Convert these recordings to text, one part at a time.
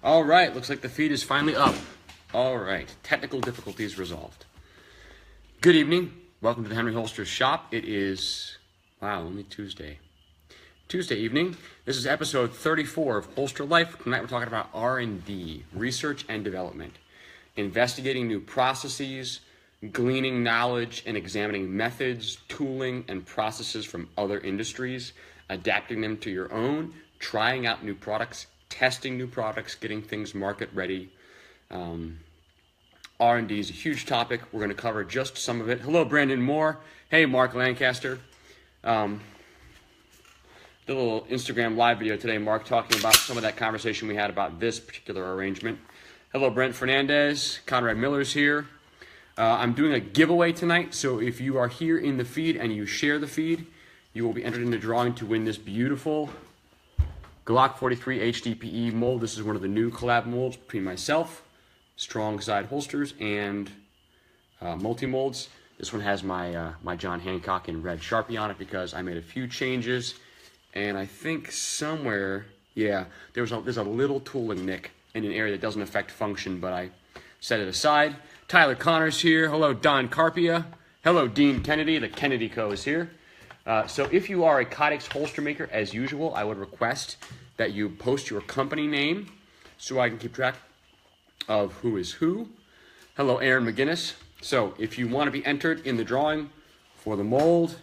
All right, looks like the feed is finally up. All right, technical difficulties resolved. Good evening. Welcome to the HenryHolsters shop. It is, only Tuesday evening. This is episode 34 of HolsterLife. Tonight we're talking about R&D, research and development, investigating new processes, gleaning knowledge and examining methods, tooling, and processes from other industries, adapting them to your own, trying out new products, testing new products, getting things market ready. R&D is a huge topic. We're going to cover just some of it. Hello, Brandon Moore. Hey, Mark Lancaster. The little Instagram live video today, Mark talking about some of that conversation we had about this particular arrangement. Hello, Brent Fernandez. Conrad Miller's here. I'm doing a giveaway tonight, so if you are here in the feed and you share the feed, you will be entered in the drawing to win this beautiful Glock 43 HDPE mold. This is one of the new collab molds between myself, Strong Side Holsters, and multi-molds. This one has my my John Hancock in red Sharpie on it because I made a few changes, and I think somewhere, there's a little tooling nick in an area that doesn't affect function, but I set it aside. Tyler Connor's here. Hello, Don Carpia. Hello, Dean Kennedy. The Kennedy Co. is here. So if you are a Kydex holster maker, as usual, I would request that you post your company name so I can keep track of who is who. Hello, Aaron McGinnis. So if you want to be entered in the drawing for the mold,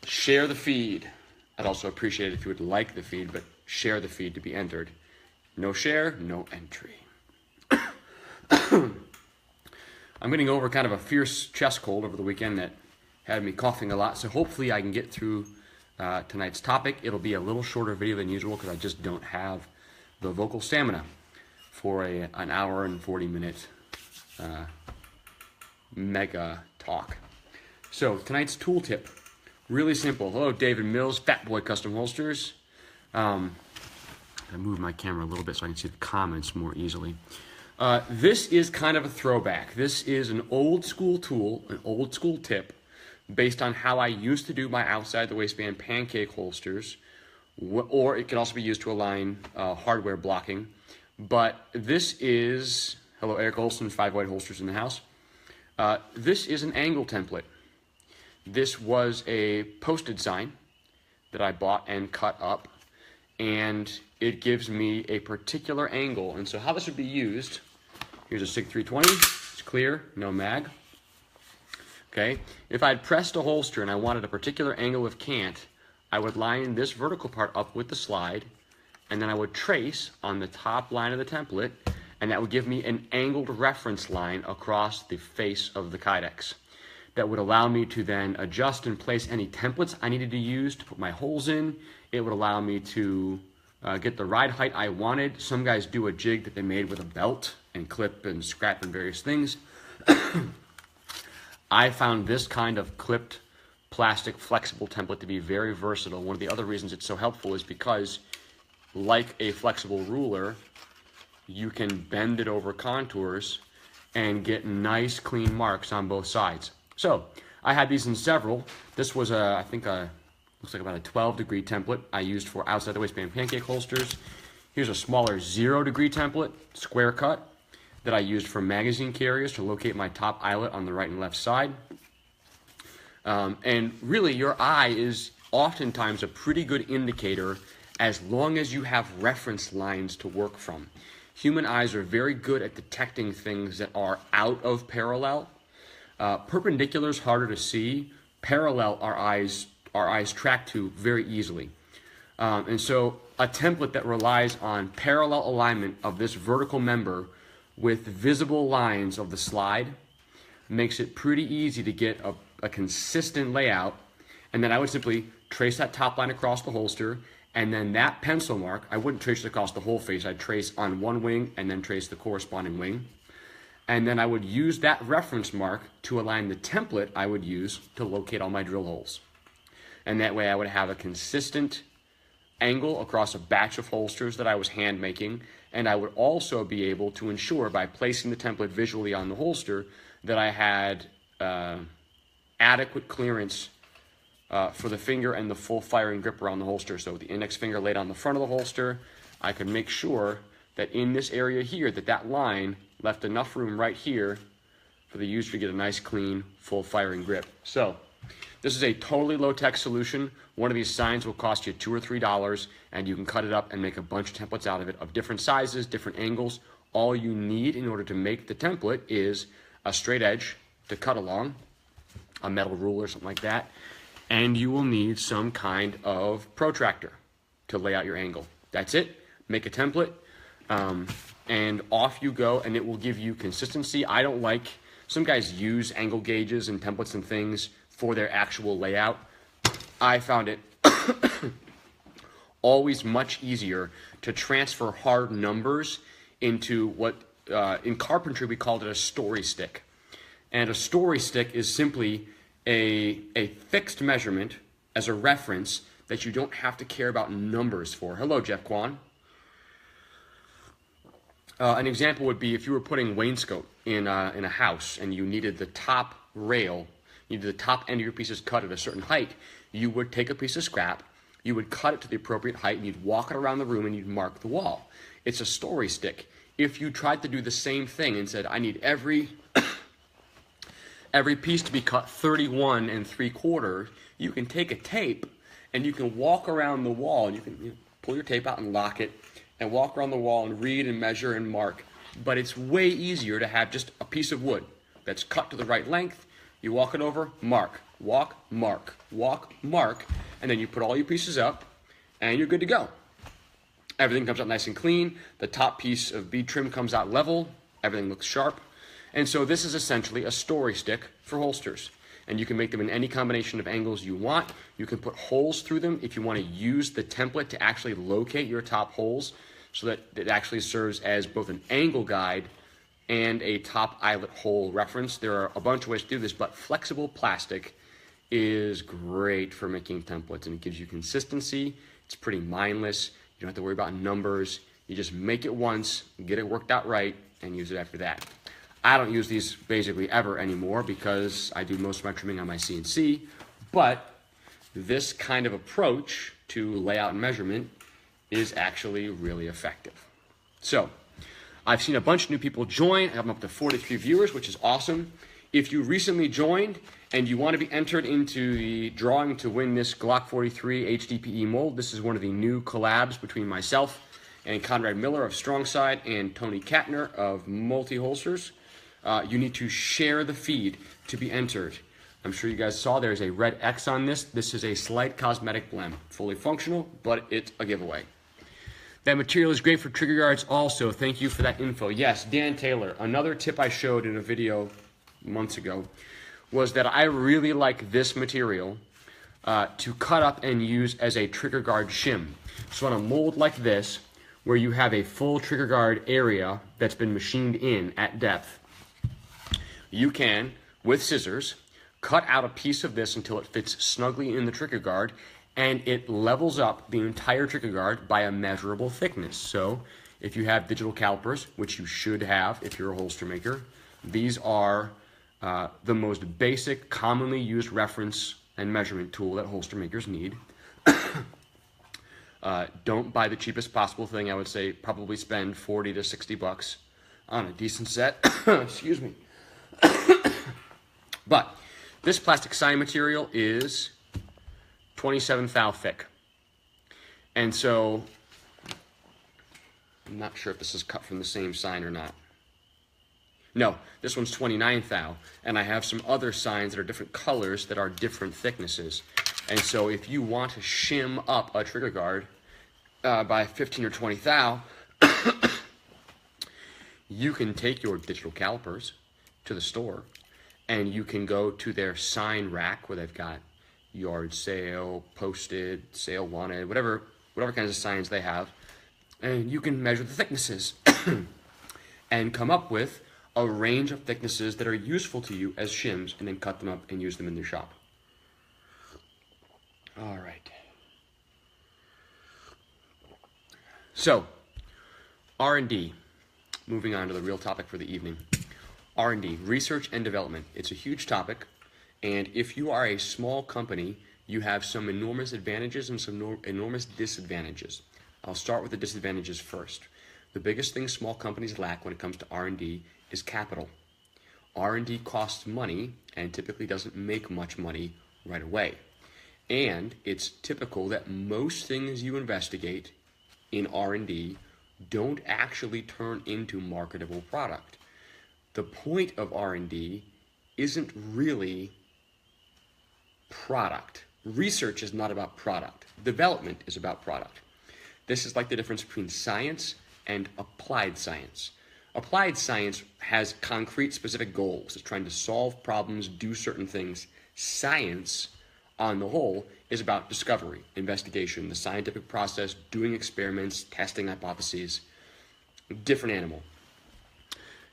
share the feed. I'd also appreciate it if you would like the feed, but share the feed to be entered. No share, no entry. I'm getting over kind of a fierce chest cold over the weekend that had me coughing a lot, so hopefully I can get through tonight's topic. It'll be a little shorter video than usual because I just don't have the vocal stamina for an hour and 40-minute mega talk. So tonight's tool tip, really simple. Hello, David Mills, Fat Boy Custom Holsters. I move my camera a little bit so I can see the comments more easily. This is kind of a throwback. This is an old school tool, an old school tip, based on how I used to do my outside the waistband pancake holsters, or it can also be used to align hardware blocking. But this is, hello, Eric Olson, 5 White Holsters in the house. This is an angle template. This was a posted sign that I bought and cut up, and it gives me a particular angle. And so how this would be used, here's a SIG 320, it's clear, no mag. Okay, if I had pressed a holster and I wanted a particular angle of cant, I would line this vertical part up with the slide, and then I would trace on the top line of the template, and that would give me an angled reference line across the face of the Kydex. That would allow me to then adjust and place any templates I needed to use to put my holes in. It would allow me to get the ride height I wanted. Some guys do a jig that they made with a belt and clip and scrap and various things. I found this kind of clipped plastic flexible template to be very versatile. One of the other reasons it's so helpful is because, like a flexible ruler, you can bend it over contours and get nice clean marks on both sides. So I had these in several. This was I think looks like about a 12-degree template I used for outside the waistband pancake holsters. Here's a smaller 0-degree template, square cut, that I used for magazine carriers to locate my top eyelet on the right and left side. And really, your eye is oftentimes a pretty good indicator as long as you have reference lines to work from. Human eyes are very good at detecting things that are out of parallel. Perpendicular is harder to see. Parallel, our eyes track to very easily. And so a template that relies on parallel alignment of this vertical member with visible lines of the slide makes it pretty easy to get a consistent layout. And then I would simply trace that top line across the holster, and then that pencil mark, I wouldn't trace it across the whole face, I'd trace on one wing and then trace the corresponding wing. And then I would use that reference mark to align the template I would use to locate all my drill holes. And that way I would have a consistent angle across a batch of holsters that I was hand making, and I would also be able to ensure by placing the template visually on the holster that I had adequate clearance for the finger and the full firing grip around the holster. So with the index finger laid on the front of the holster, I could make sure that in this area here, that line left enough room right here for the user to get a nice, clean, full firing grip. So this is a totally low-tech solution. One of these signs will cost you $2 or $3, and you can cut it up and make a bunch of templates out of it of different sizes, different angles. All you need in order to make the template is a straight edge to cut along, a metal ruler, something like that, and you will need some kind of protractor to lay out your angle. That's it. Make a template, and off you go, and it will give you consistency. I don't like, some guys use angle gauges and templates and things for their actual layout. I found it always much easier to transfer hard numbers into what, in carpentry we called it a story stick. And a story stick is simply a fixed measurement as a reference that you don't have to care about numbers for. Hello, Jeff Kwan. An example would be if you were putting wainscot in a house and you needed the top rail, you needed the top end of your pieces cut at a certain height, you would take a piece of scrap, you would cut it to the appropriate height, and you'd walk it around the room and you'd mark the wall. It's a story stick. If you tried to do the same thing and said, I need every piece to be cut 31 3/4, you can take a tape and you can walk around the wall, and you can pull your tape out and lock it and walk around the wall and read and measure and mark. But it's way easier to have just a piece of wood that's cut to the right length. You walk it over, mark, walk, mark, walk, mark, and then you put all your pieces up and you're good to go. Everything comes out nice and clean. The top piece of bead trim comes out level. Everything looks sharp. And so this is essentially a story stick for holsters. And you can make them in any combination of angles you want. You can put holes through them if you want to use the template to actually locate your top holes, so that it actually serves as both an angle guide and a top eyelet hole reference. There are a bunch of ways to do this, but flexible plastic is great for making templates, and it gives you consistency. It's pretty mindless. You don't have to worry about numbers. You just make it once, get it worked out right, and use it after that. I don't use these basically ever anymore because I do most of my trimming on my CNC, but this kind of approach to layout and measurement is actually really effective. So I've seen a bunch of new people join. I'm up to 43 viewers, which is awesome. If you recently joined and you want to be entered into the drawing to win this Glock 43 HDPE mold, this is one of the new collabs between myself and Conrad Miller of Strongside and Tony Katner of Multi-Holsters. You need to share the feed to be entered. I'm sure you guys saw there's a red X on this. This is a slight cosmetic blem. Fully functional, but it's a giveaway. That material is great for trigger guards also. Thank you for that info. Yes, Dan Taylor. Another tip I showed in a video months ago was that I really like this material to cut up and use as a trigger guard shim. So on a mold like this, where you have a full trigger guard area that's been machined in at depth, you can, with scissors, cut out a piece of this until it fits snugly in the trigger guard, and it levels up the entire trigger guard by a measurable thickness. So if you have digital calipers, which you should have if you're a holster maker, these are the most basic, commonly used reference and measurement tool that holster makers need. Don't buy the cheapest possible thing. I would say probably spend 40 to 60 bucks on a decent set. Excuse me. But this plastic sign material is 27 thou thick. And so I'm not sure if this is cut from the same sign or not. No, this one's 29 thou, and I have some other signs that are different colors that are different thicknesses. And so if you want to shim up a trigger guard by 15 or 20 thou, you can take your digital calipers to the store, and you can go to their sign rack where they've got yard sale, posted, sale wanted, whatever kinds of signs they have, and you can measure the thicknesses and come up with a range of thicknesses that are useful to you as shims, and then cut them up and use them in your shop. All right. So, R&D. Moving on to the real topic for the evening. R&D, research and development. It's a huge topic, and if you are a small company, you have some enormous advantages and some enormous disadvantages. I'll start with the disadvantages first. The biggest thing small companies lack when it comes to R&D is capital. R&D costs money and typically doesn't make much money right away. And it's typical that most things you investigate in R&D don't actually turn into marketable product. The point of R&D isn't really product. Research is not about product. Development is about product. This is like the difference between science and applied science. Applied science has concrete, specific goals. It's trying to solve problems, do certain things. Science, on the whole, is about discovery, investigation, the scientific process, doing experiments, testing hypotheses. Different animal.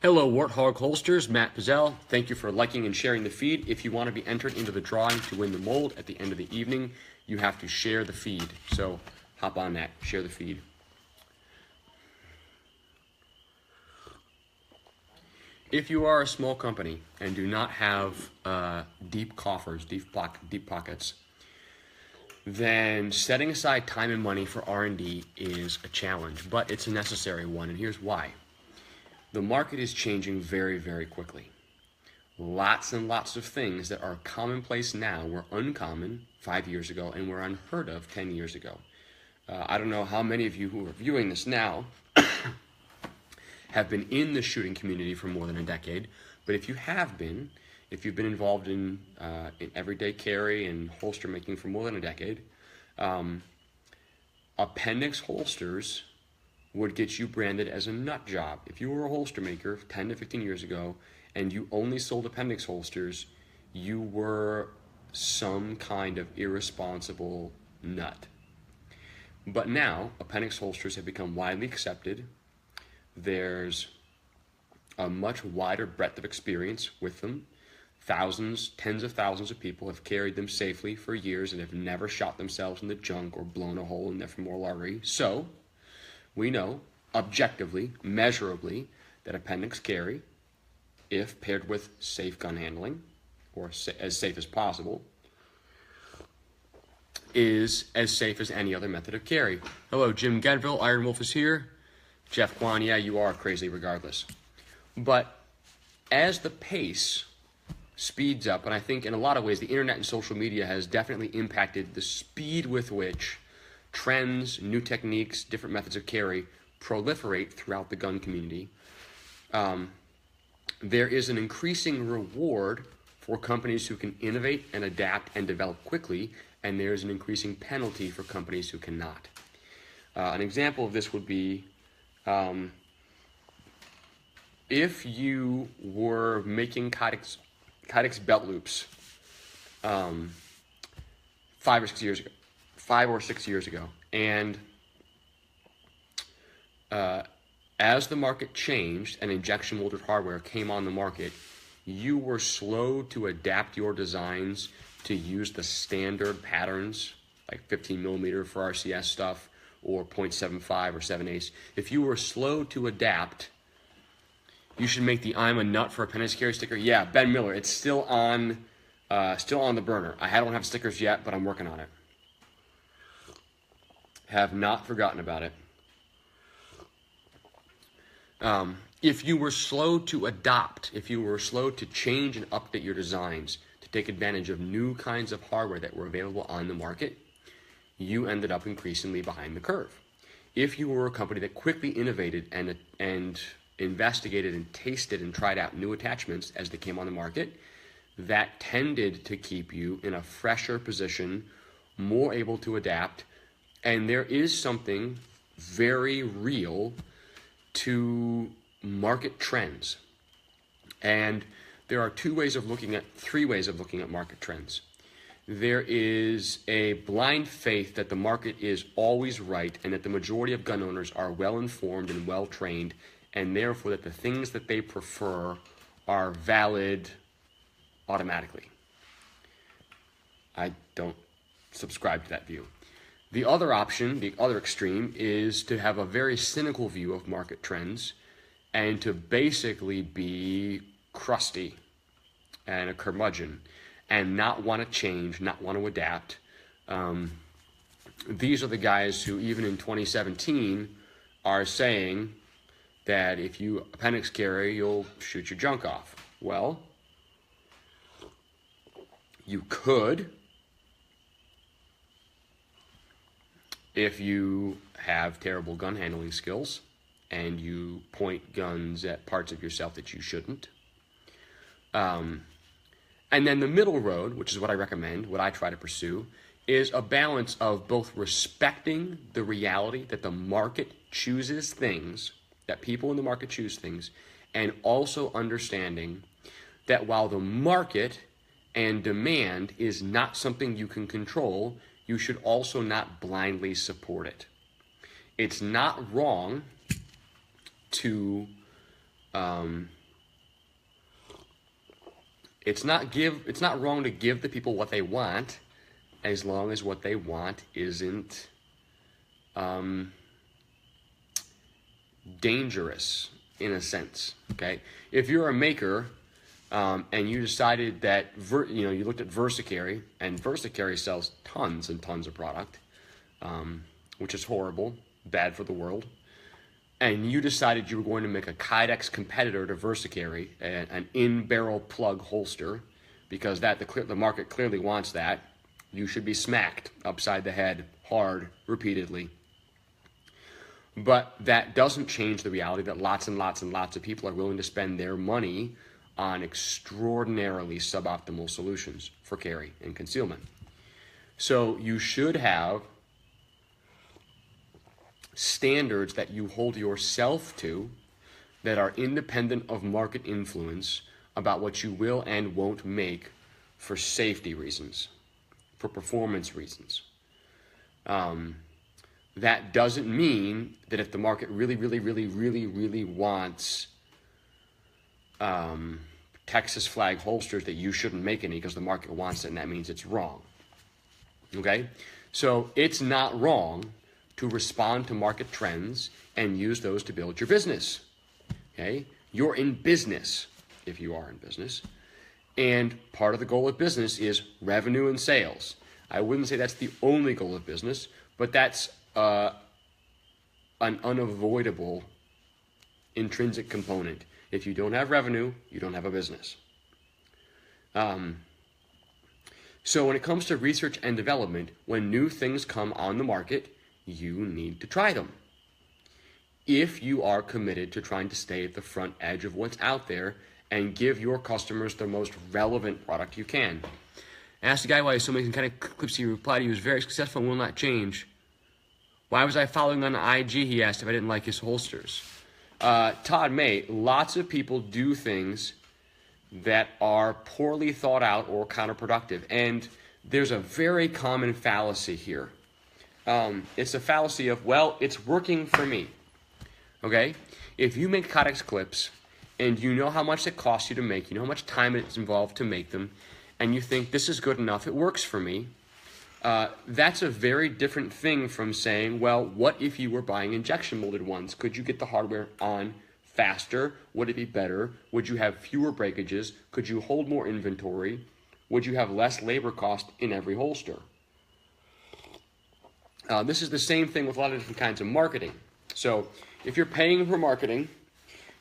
Hello, Warthog Holsters, Matt Pizzell. Thank you for liking and sharing the feed. If you want to be entered into the drawing to win the mold at the end of the evening, you have to share the feed. So hop on that, share the feed. If you are a small company and do not have deep coffers, deep pockets, then setting aside time and money for R&D is a challenge, but it's a necessary one, and here's why. The market is changing very, very quickly. Lots and lots of things that are commonplace now were uncommon 5 years ago and were unheard of 10 years ago. I don't know how many of you who are viewing this now have been in the shooting community for more than a decade, but if you have been, if you've been involved in everyday carry and holster making for more than a decade, appendix holsters would get you branded as a nut job. If you were a holster maker 10 to 15 years ago and you only sold appendix holsters, you were some kind of irresponsible nut. But now, appendix holsters have become widely accepted. There's a much wider breadth of experience with them. Thousands, tens of thousands of people have carried them safely for years and have never shot themselves in the junk or blown a hole in their femoral artery. So, we know, objectively, measurably, that appendix carry, if paired with safe gun handling, or as safe as possible, is as safe as any other method of carry. Hello, Jim Gedville, Iron Wolf is here. Jeff Kwan, yeah, you are crazy regardless. But as the pace speeds up, and I think in a lot of ways the internet and social media has definitely impacted the speed with which trends, new techniques, different methods of carry proliferate throughout the gun community, there is an increasing reward for companies who can innovate and adapt and develop quickly, and there is an increasing penalty for companies who cannot. An example of this would be if you were making Kydex belt loops 5 or 6 years ago, and as the market changed and injection molded hardware came on the market, you were slow to adapt your designs to use the standard patterns, like 15 millimeter for RCS stuff, or 0.75 or 7/8. If you were slow to adapt, you should make the I'm a nut for appendix carry sticker. Yeah, Ben Miller, it's still on the burner. I don't have stickers yet, but I'm working on it. Have not forgotten about it. If you were slow to adopt, if you were slow to change and update your designs to take advantage of new kinds of hardware that were available on the market, you ended up increasingly behind the curve. If you were a company that quickly innovated and investigated and tasted and tried out new attachments as they came on the market, that tended to keep you in a fresher position, more able to adapt, and there is something very real to market trends. And there are three ways of looking at market trends. There is a blind faith that the market is always right and that the majority of gun owners are well informed and well trained, and therefore that the things that they prefer are valid automatically. I don't subscribe to that view. The other option, the other extreme, is to have a very cynical view of market trends and to basically be crusty and a curmudgeon and not want to change, not want to adapt. These are the guys who, even in 2017, are saying that if you appendix carry, you'll shoot your junk off. Well, you could if you have terrible gun handling skills and you point guns at parts of yourself that you shouldn't. And then the middle road, which is what I recommend, what I try to pursue, is a balance of both respecting the reality that the market chooses things, that people in the market choose things, and also understanding that while the market and demand is not something you can control, you should also not blindly support it. It's not wrong to it's not wrong to give the people what they want, as long as what they want isn't dangerous in a sense. Okay, if you're a maker and you decided that you looked at Versacary, and Versacary sells tons and tons of product, which is horrible, bad for the world, and you decided you were going to make a Kydex competitor to Versacary, an in-barrel plug holster, because the market clearly wants that, you should be smacked upside the head hard repeatedly. But that doesn't change the reality that lots and lots and lots of people are willing to spend their money on extraordinarily suboptimal solutions for carry and concealment. So you should have standards that you hold yourself to that are independent of market influence about what you will and won't make for safety reasons, for performance reasons. That doesn't mean that if the market really wants Texas flag holsters, that you shouldn't make any because the market wants it, and that means it's wrong. Okay? So it's not wrong to respond to market trends and use those to build your business. Okay? You're in business, if you are in business. And part of the goal of business is revenue and sales. I wouldn't say that's the only goal of business, but that's an unavoidable intrinsic component. If you don't have revenue, you don't have a business. So when it comes to research and development, when new things come on the market, you need to try them. If you are committed to trying to stay at the front edge of what's out there and give your customers the most relevant product you can. I asked the guy why so many kind of clips. He replied he was very successful and will not change. Why was I following on IG, he asked, if I didn't like his holsters. Todd May, lots of people do things that are poorly thought out or counterproductive. And there's a very common fallacy here. It's a fallacy of, well, it's working for me. Okay? If you make Kydex clips and you know how much it costs you to make, you know how much time it's involved to make them, and you think this is good enough, it works for me, that's a very different thing from saying, well, what if you were buying injection molded ones? Could you get the hardware on faster? Would it be better? Would you have fewer breakages? Could you hold more inventory? Would you have less labor cost in every holster? This is the same thing with a lot of different kinds of marketing. So if you're paying for marketing,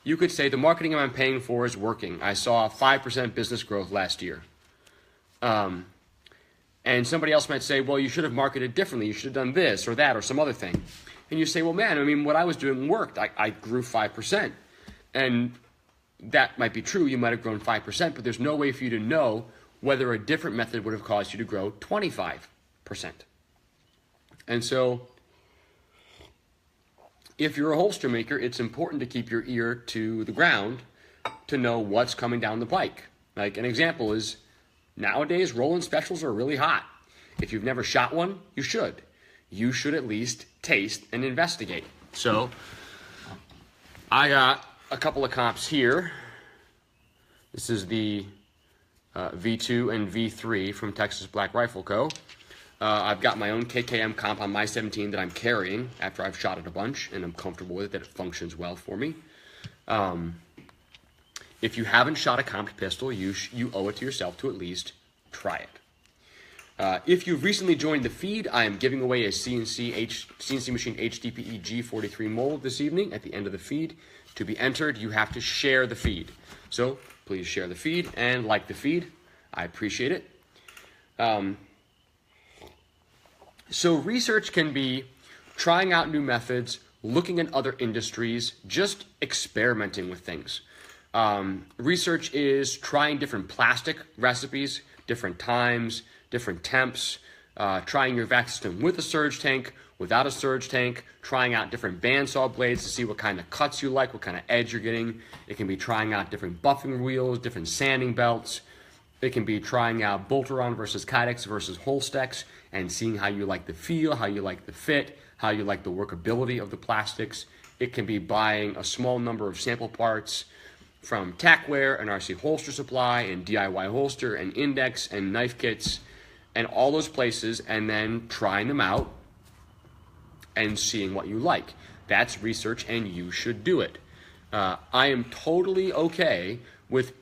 you could say the marketing I'm paying for is working. I saw 5% business growth last year. And somebody else might say, well, you should have marketed differently. You should have done this or that or some other thing. And you say, well, man, I mean, what I was doing worked. I grew 5%. And that might be true. You might have grown 5%, but there's no way for you to know whether a different method would have caused you to grow 25%. And so if you're a holster maker, it's important to keep your ear to the ground to know what's coming down the pike. Like an example is, nowadays, roll-in specials are really hot. If you've never shot one, you should. You should at least taste and investigate. So I got a couple of comps here. This is the V2 and V3 from Texas Black Rifle Co. I've got my own KKM comp on my 17 that I'm carrying after I've shot it a bunch, and I'm comfortable with it, that it functions well for me. If you haven't shot a comped pistol, you owe it to yourself to at least try it. If you've recently joined the feed, I am giving away a CNC machine HDPE G43 mold this evening at the end of the feed. To be entered, you have to share the feed. So please share the feed and like the feed. I appreciate it. So research can be trying out new methods, looking at other industries, just experimenting with things. Research is trying different plastic recipes, different times, different temps, trying your vac system with a surge tank, without a surge tank, trying out different bandsaw blades to see what kind of cuts you like, what kind of edge you're getting. It can be trying out different buffing wheels, different sanding belts. It can be trying out Bolteron versus Kydex versus Holstex and seeing how you like the feel, how you like the fit, how you like the workability of the plastics. It can be buying a small number of sample parts from Tackware and RC Holster Supply and DIY Holster and Index and knife kits and all those places, and then trying them out and seeing what you like. That's research, and you should do it. I am totally okay with,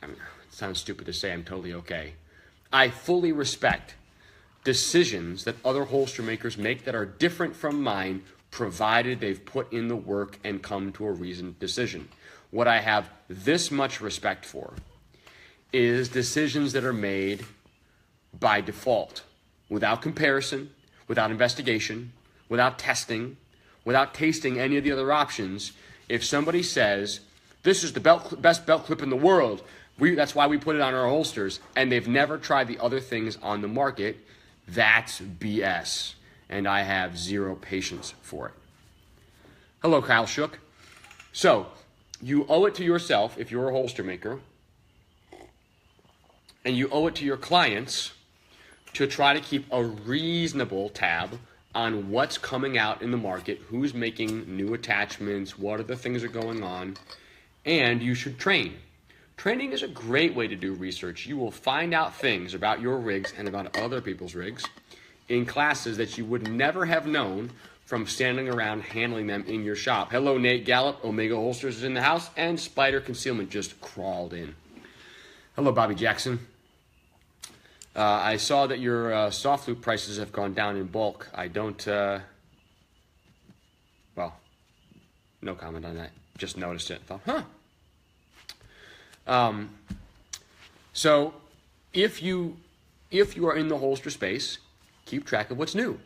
I mean, it sounds stupid to say I'm totally okay. I fully respect decisions that other holster makers make that are different from mine, provided they've put in the work and come to a reasoned decision. What I have this much respect for is decisions that are made by default, without comparison, without investigation, without testing, without tasting any of the other options. If somebody says, this is the best belt clip in the world, that's why we put it on our holsters, and they've never tried the other things on the market, that's BS, and I have zero patience for it. Hello, Kyle Shook. So, you owe it to yourself, if you're a holster maker, and you owe it to your clients to try to keep a reasonable tab on what's coming out in the market, who's making new attachments, what other things are going on, and you should train. Training is a great way to do research. You will find out things about your rigs and about other people's rigs in classes that you would never have known from standing around handling them in your shop. Hello, Nate Gallup. Omega Holsters is in the house, and Spider Concealment just crawled in. Hello, Bobby Jackson. I saw that your soft loop prices have gone down in bulk. I don't, well, no comment on that. Just noticed it. Thought, so if you are in the holster space, keep track of what's new.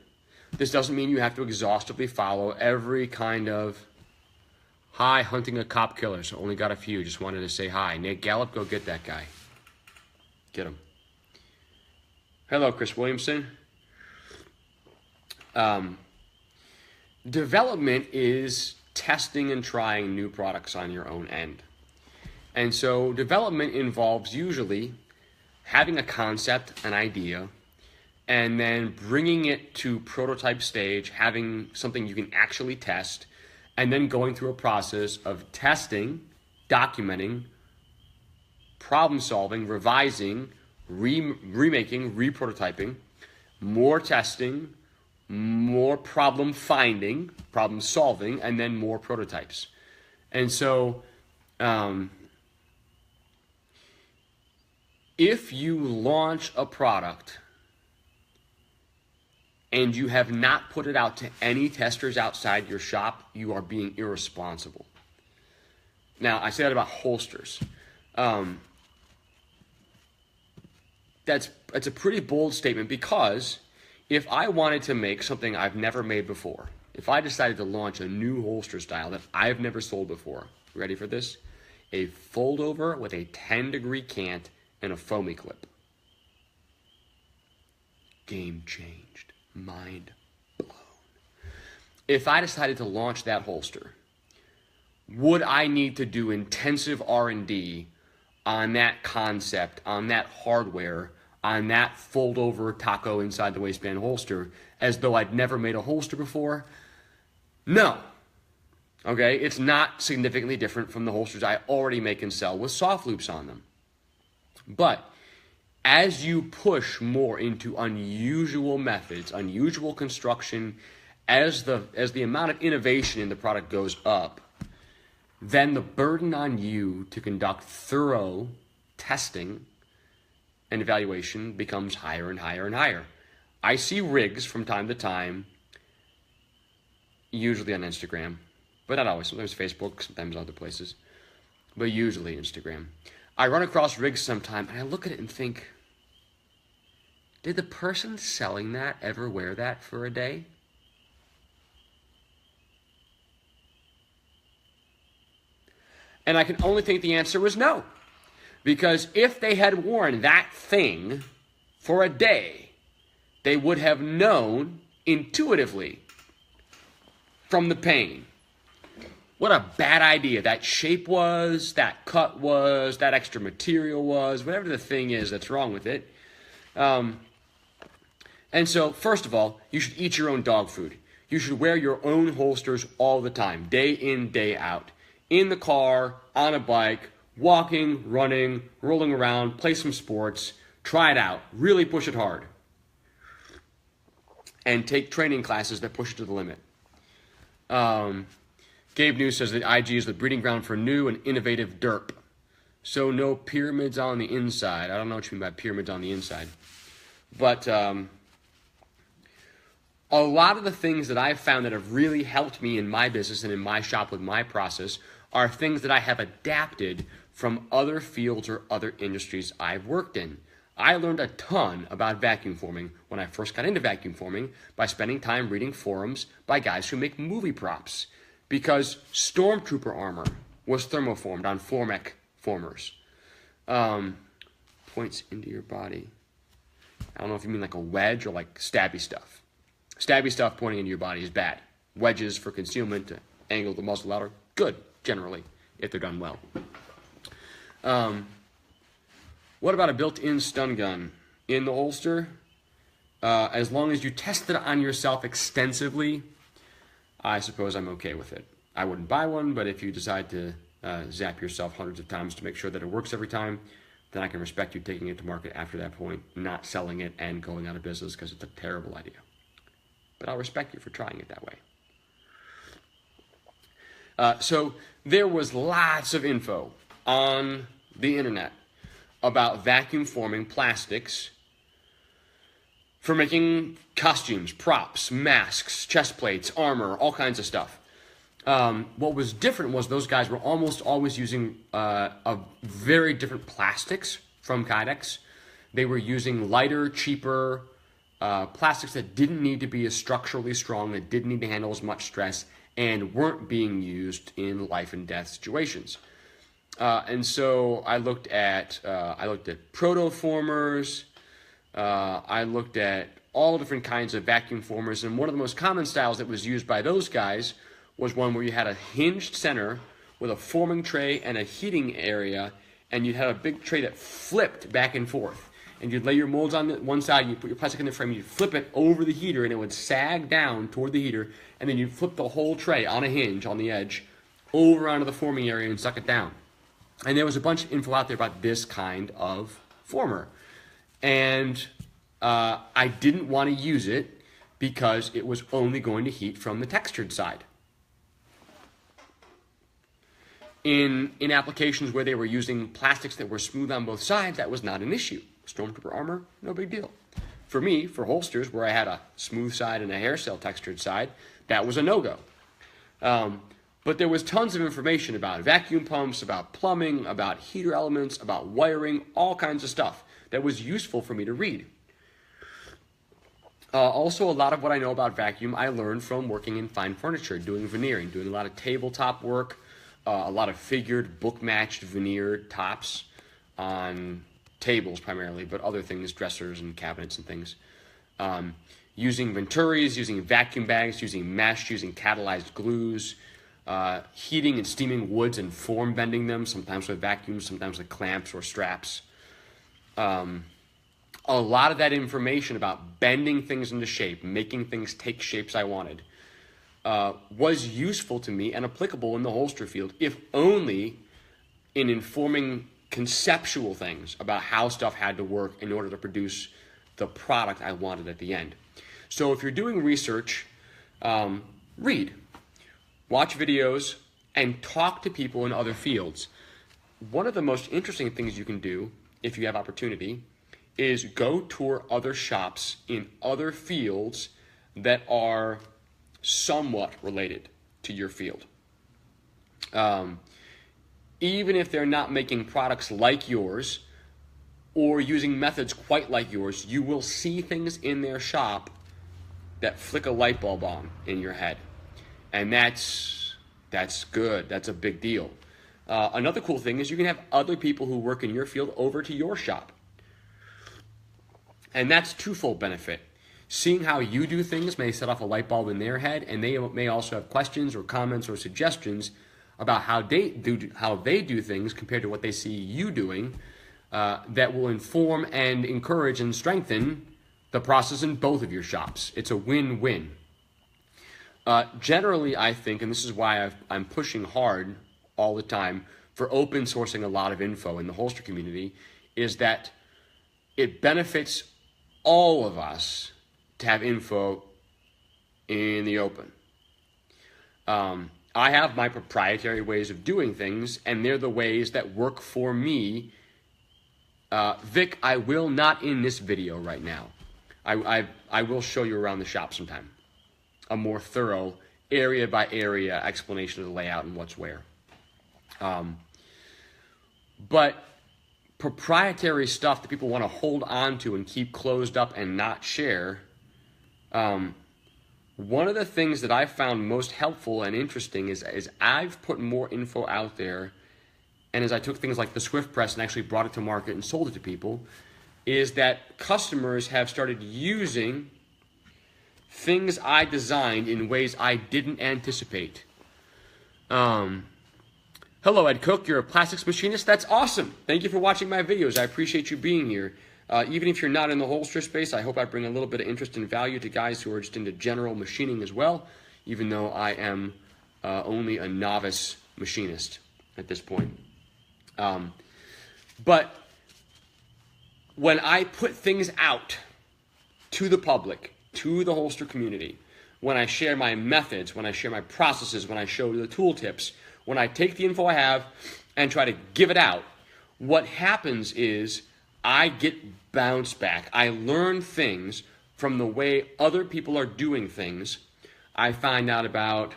This doesn't mean you have to exhaustively follow every kind of, hi, hunting a cop killer. So only got a few. Just wanted to say hi. Nate Gallup, go get that guy. Get him. Hello, Chris Williamson. Development is testing and trying new products on your own end. And so development involves usually having a concept, an idea, and then bringing it to prototype stage, having something you can actually test, and then going through a process of testing, documenting, problem solving, revising, remaking, reprototyping, more testing, more problem finding, problem solving, and then more prototypes. And so if you launch a product and you have not put it out to any testers outside your shop, you are being irresponsible. Now, I say that about holsters. That's a pretty bold statement, because if I wanted to make something I've never made before, if I decided to launch a new holster style that I've never sold before, ready for this? A fold over with a 10-degree cant and a foamy clip. Game changed. Mind blown. If I decided to launch that holster, would I need to do intensive R&D on that concept, on that hardware, on that fold-over taco inside the waistband holster, as though I'd never made a holster before? No. Okay, it's not significantly different from the holsters I already make and sell with soft loops on them. But as you push more into unusual methods, unusual construction, as the amount of innovation in the product goes up, then the burden on you to conduct thorough testing and evaluation becomes higher and higher and higher. I see rigs from time to time, usually on Instagram, but not always. Sometimes Facebook, sometimes other places, but usually Instagram. I run across rigs sometime and I look at it and think, did the person selling that ever wear that for a day? And I can only think the answer was no. Because if they had worn that thing for a day, they would have known intuitively from the pain what a bad idea that shape was, that cut was, that extra material was, whatever the thing is that's wrong with it. And so, first of all, you should eat your own dog food. You should wear your own holsters all the time, day in, day out. In the car, on a bike, walking, running, rolling around, play some sports, try it out, really push it hard. And take training classes that push it to the limit. Gabe News says that IG is the breeding ground for new and innovative derp. So no pyramids on the inside. I don't know what you mean by pyramids on the inside. But a lot of the things that I've found that have really helped me in my business and in my shop with my process are things that I have adapted from other fields or other industries I've worked in. I learned a ton about vacuum forming when I first got into vacuum forming by spending time reading forums by guys who make movie props, because stormtrooper armor was thermoformed on Formic formers. Points into your body. I don't know if you mean like a wedge or like stabby stuff. Stabby stuff pointing into your body is bad. Wedges for concealment to angle the muzzle out are good, generally, if they're done well. What about a built-in stun gun in the holster? As long as you test it on yourself extensively, I suppose I'm okay with it. I wouldn't buy one, but if you decide to zap yourself hundreds of times to make sure that it works every time, then I can respect you taking it to market after that point, not selling it and going out of business because it's a terrible idea. But I'll respect you for trying it that way. So there was lots of info on the internet about vacuum forming plastics for making costumes, props, masks, chest plates, armor, all kinds of stuff. What was different was those guys were almost always using a very different plastics from Kydex. They were using lighter, cheaper plastics that didn't need to be as structurally strong, that didn't need to handle as much stress, and weren't being used in life and death situations. And so I looked at protoformers. I looked at all different kinds of vacuum formers, and one of the most common styles that was used by those guys was one where you had a hinged center with a forming tray and a heating area, and you had a big tray that flipped back and forth. And you'd lay your molds on one side, and you put your plastic in the frame, and you'd flip it over the heater, and it would sag down toward the heater, and then you'd flip the whole tray on a hinge on the edge over onto the forming area and suck it down. And there was a bunch of info out there about this kind of former. And I didn't want to use it because it was only going to heat from the textured side. In applications where they were using plastics that were smooth on both sides, that was not an issue. Stormtrooper armor, no big deal. For me, for holsters, where I had a smooth side and a hair cell textured side, that was a no-go. But there was tons of information about vacuum pumps, about plumbing, about heater elements, about wiring, all kinds of stuff that was useful for me to read. Also, a lot of what I know about vacuum, I learned from working in fine furniture, doing veneering, doing a lot of tabletop work, a lot of figured, book-matched veneered tops on tables primarily, but other things, dressers and cabinets and things. Using Venturis, using vacuum bags, using mesh, using catalyzed glues, heating and steaming woods and form bending them, sometimes with vacuums, sometimes with clamps or straps. A lot of that information about bending things into shape, making things take shapes I wanted, was useful to me and applicable in the holster field, if only in informing conceptual things about how stuff had to work in order to produce the product I wanted at the end. So if you're doing research, read, watch videos, and talk to people in other fields. One of the most interesting things you can do, if you have opportunity, is go tour other shops in other fields that are somewhat related to your field. Even if they're not making products like yours or using methods quite like yours, you will see things in their shop that flick a light bulb on in your head. And that's good. That's a big deal. Another cool thing is you can have other people who work in your field over to your shop. And that's twofold benefit. Seeing how you do things may set off a light bulb in their head, and they may also have questions or comments or suggestions about how they do things compared to what they see you doing, that will inform and encourage and strengthen the process in both of your shops. It's a win-win. Generally, I think, and this is why I'm pushing hard all the time for open sourcing a lot of info in the holster community, is that it benefits all of us to have info in the open. I have my proprietary ways of doing things, and they're the ways that work for me. Vic, I will not in this video right now. I will show you around the shop sometime. A more thorough area by area explanation of the layout and what's where. But proprietary stuff that people want to hold on to and keep closed up and not share, one of the things that I've found most helpful and interesting is I've put more info out there, and as I took things like the Swift Press and actually brought it to market and sold it to people, is that customers have started using things I designed in ways I didn't anticipate. Hello, Ed Cook. You're a plastics machinist? That's awesome. Thank you for watching my videos. I appreciate you being here. Even if you're not in the holster space, I hope I bring a little bit of interest and value to guys who are just into general machining as well, even though I am only a novice machinist at this point. But when I put things out to the public, to the holster community, when I share my methods, when I share my processes, when I show the tool tips, when I take the info I have and try to give it out, what happens is I get bounce back. I learn things from the way other people are doing things. I find out about,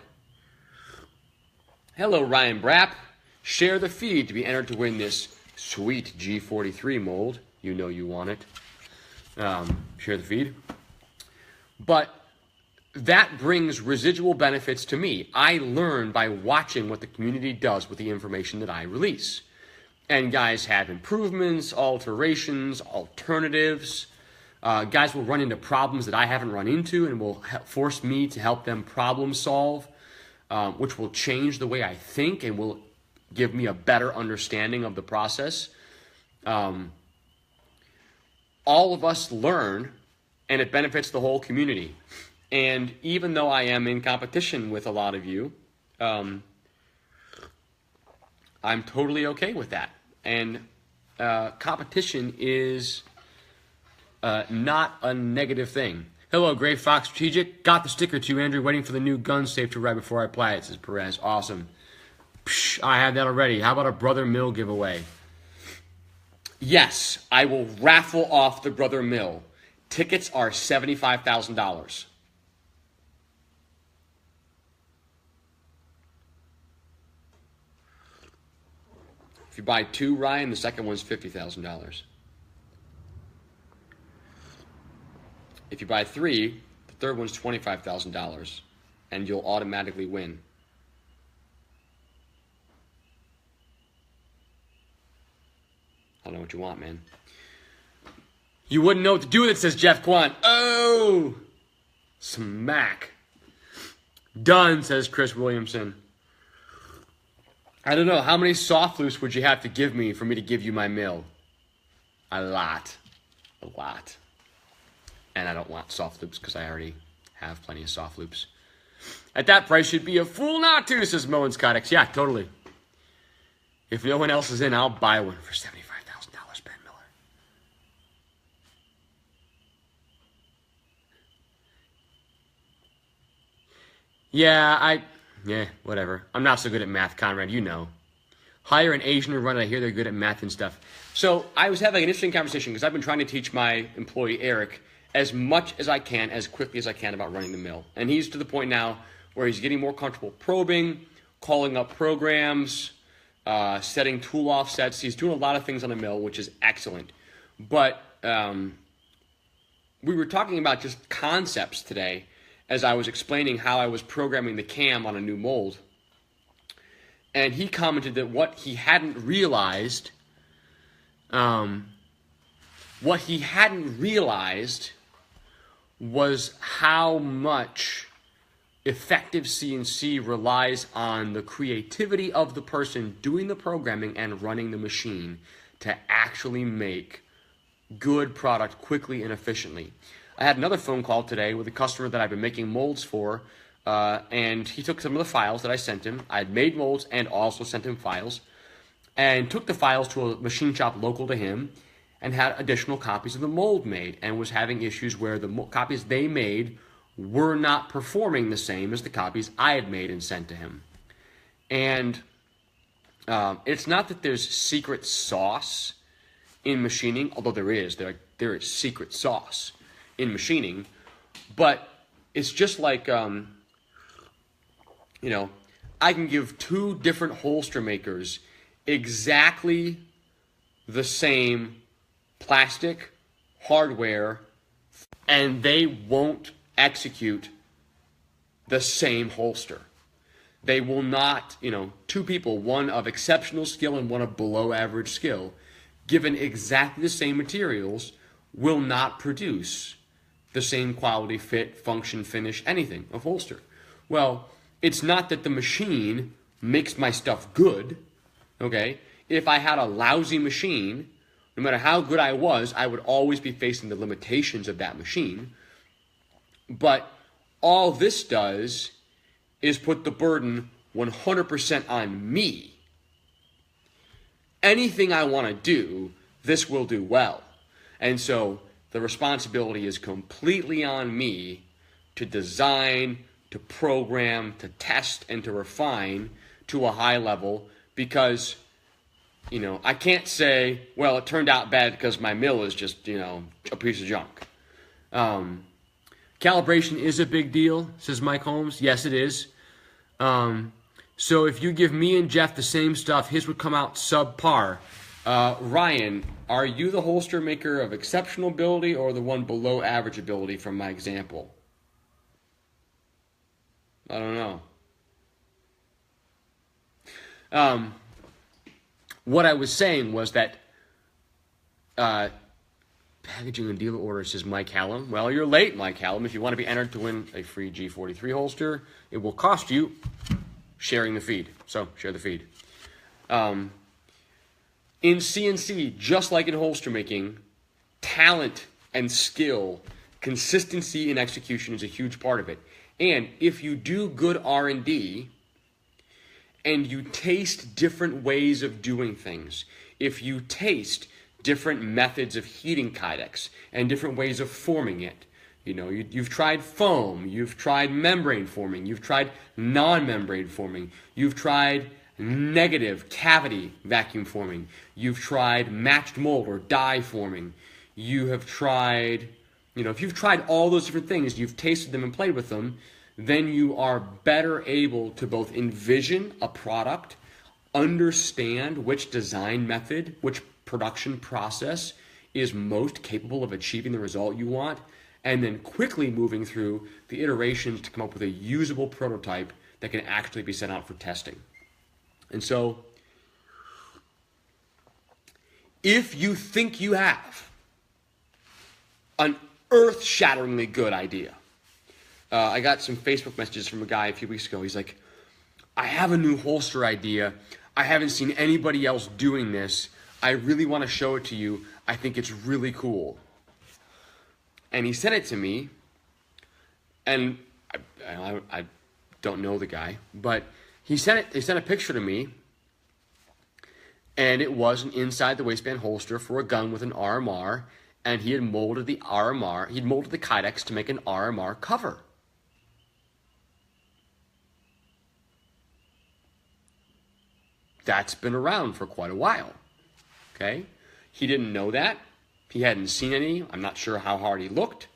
hello, Ryan Brapp. Share the feed to be entered to win this sweet G43 mold. You know you want it. Share the feed. But that brings residual benefits to me. I learn by watching what the community does with the information that I release. And guys have improvements, alterations, alternatives. Guys will run into problems that I haven't run into and will force me to help them problem solve, which will change the way I think and will give me a better understanding of the process. All of us learn, and it benefits the whole community. And even though I am in competition with a lot of you, I'm totally okay with that. And competition is not a negative thing. Hello, Gray Fox Strategic. Got the sticker too, Andrew. Waiting for the new gun safe to arrive before I apply it, says Perez. Awesome. Psh, I had that already. How about a Brother Mill giveaway? Yes, I will raffle off the Brother Mill. Tickets are $75,000. If you buy two, Ryan, the second one's $50,000. If you buy three, the third one's $25,000, and you'll automatically win. I don't know what you want, man. You wouldn't know what to do with it, says Jeff Quan. Oh! Smack. Done, says Chris Williamson. I don't know. How many soft loops would you have to give me for me to give you my mill? A lot. A lot. And I don't want soft loops because I already have plenty of soft loops. At that price, you'd be a fool not to, says Moens Codex. Yeah, totally. If no one else is in, I'll buy one for $75,000, Ben Miller. Yeah, whatever. I'm not so good at math, Conrad, you know. Hire an Asian to run it. I hear they're good at math and stuff. So I was having an interesting conversation because I've been trying to teach my employee, Eric, as much as I can, as quickly as I can about running the mill. And he's to the point now where he's getting more comfortable probing, calling up programs, setting tool offsets. He's doing a lot of things on the mill, which is excellent. But we were talking about just concepts today as I was explaining how I was programming the cam on a new mold. And he commented that what he hadn't realized was how much effective CNC relies on the creativity of the person doing the programming and running the machine to actually make good product quickly and efficiently. I had another phone call today with a customer that I've been making molds for, and he took some of the files that I sent him. I had made molds and also sent him files, and took the files to a machine shop local to him and had additional copies of the mold made, and was having issues where the copies they made were not performing the same as the copies I had made and sent to him. And it's not that there's secret sauce in machining, although there is secret sauce in machining, but it's just like, I can give two different holster makers exactly the same plastic, hardware, and they won't execute the same holster. They will not, two people, one of exceptional skill and one of below average skill, given exactly the same materials, will not produce the same quality, fit, function, finish, anything of holster. Well, it's not that the machine makes my stuff good, okay? If I had a lousy machine, no matter how good I was, I would always be facing the limitations of that machine. But all this does is put the burden 100% on me. Anything I want to do, this will do well. And so the responsibility is completely on me to design, to program, to test, and to refine to a high level, because, I can't say, well, it turned out bad because my mill is just, a piece of junk. Calibration is a big deal, says Mike Holmes. Yes, it is. So if you give me and Jeff the same stuff, his would come out subpar. Ryan, are you the holster maker of exceptional ability or the one below average ability from my example? I don't know. What I was saying was that packaging and dealer order, says Mike Hallam. Well, you're late, Mike Hallam. If you want to be entered to win a free G43 holster, it will cost you sharing the feed. So share the feed. In CNC, just like in holster making, talent and skill, consistency in execution is a huge part of it. And if you do good R&D and you taste different ways of doing things, if you taste different methods of heating kydex and different ways of forming it, you've tried foam, you've tried membrane forming, you've tried non-membrane forming, you've tried negative cavity vacuum forming, you've tried matched mold or die forming, you have tried, if you've tried all those different things, you've tasted them and played with them, then you are better able to both envision a product, understand which design method, which production process is most capable of achieving the result you want, and then quickly moving through the iterations to come up with a usable prototype that can actually be sent out for testing. And so, if you think you have an earth-shatteringly good idea, I got some Facebook messages from a guy a few weeks ago. He's like, I have a new holster idea. I haven't seen anybody else doing this. I really want to show it to you. I think it's really cool. And he sent it to me, and I don't know the guy, but he sent a picture to me, and it was an inside the waistband holster for a gun with an RMR, and he had molded the RMR, he'd molded the kydex to make an RMR cover. that's been around for quite a while. Okay? He didn't know that. He hadn't seen any. I'm not sure how hard he looked.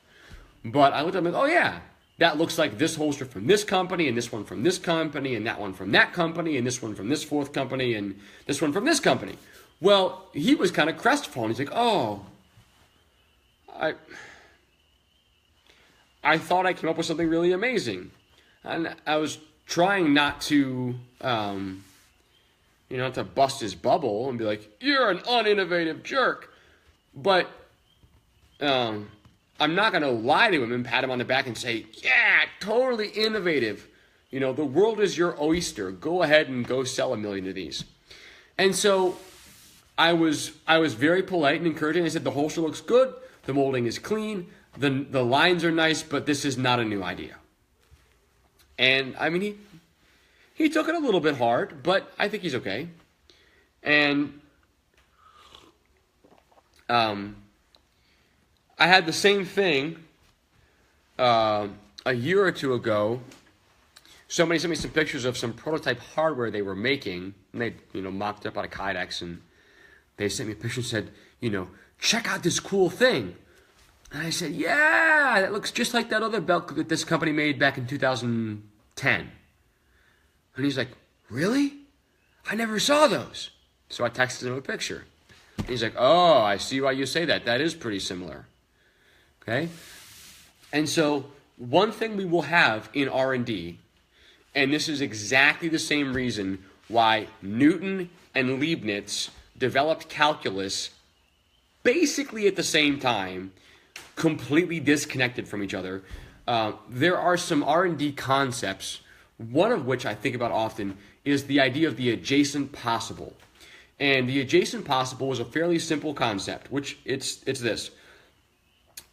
But I looked at him and, oh yeah, that looks like this holster from this company, and this one from this company, and that one from that company, and this one from this fourth company, and this one from this company. Well, he was kind of crestfallen. He's like, oh, I thought I came up with something really amazing. And I was trying not to, to bust his bubble and be like, you're an uninnovative jerk. But I'm not going to lie to him and pat him on the back and say, yeah, totally innovative. The world is your oyster. Go ahead and go sell 1 million of these. And so I was very polite and encouraging. I said, the holster looks good. The molding is clean. The lines are nice, but this is not a new idea. And I mean, he took it a little bit hard, but I think he's okay. And I had the same thing a year or two ago. Somebody sent me some pictures of some prototype hardware they were making, and they mocked up out of Kydex, and they sent me a picture and said, check out this cool thing. And I said, yeah, that looks just like that other belt that this company made back in 2010. And he's like, really? I never saw those. So I texted him a picture. And he's like, oh, I see why you say that. That is pretty similar. Okay? And so one thing we will have in R&D, and this is exactly the same reason why Newton and Leibniz developed calculus basically at the same time, completely disconnected from each other. There are some R&D concepts, one of which I think about often is the idea of the adjacent possible. And the adjacent possible is a fairly simple concept, which it's this.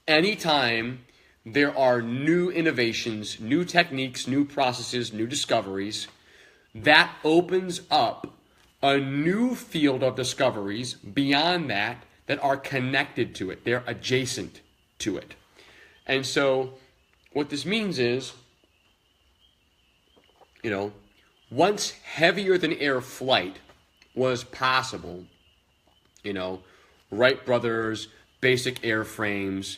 Anytime there are new innovations, new techniques, new processes, new discoveries, that opens up a new field of discoveries beyond that are connected to it. They're adjacent to it. And so what this means is, once heavier than air flight was possible, Wright brothers, basic airframes,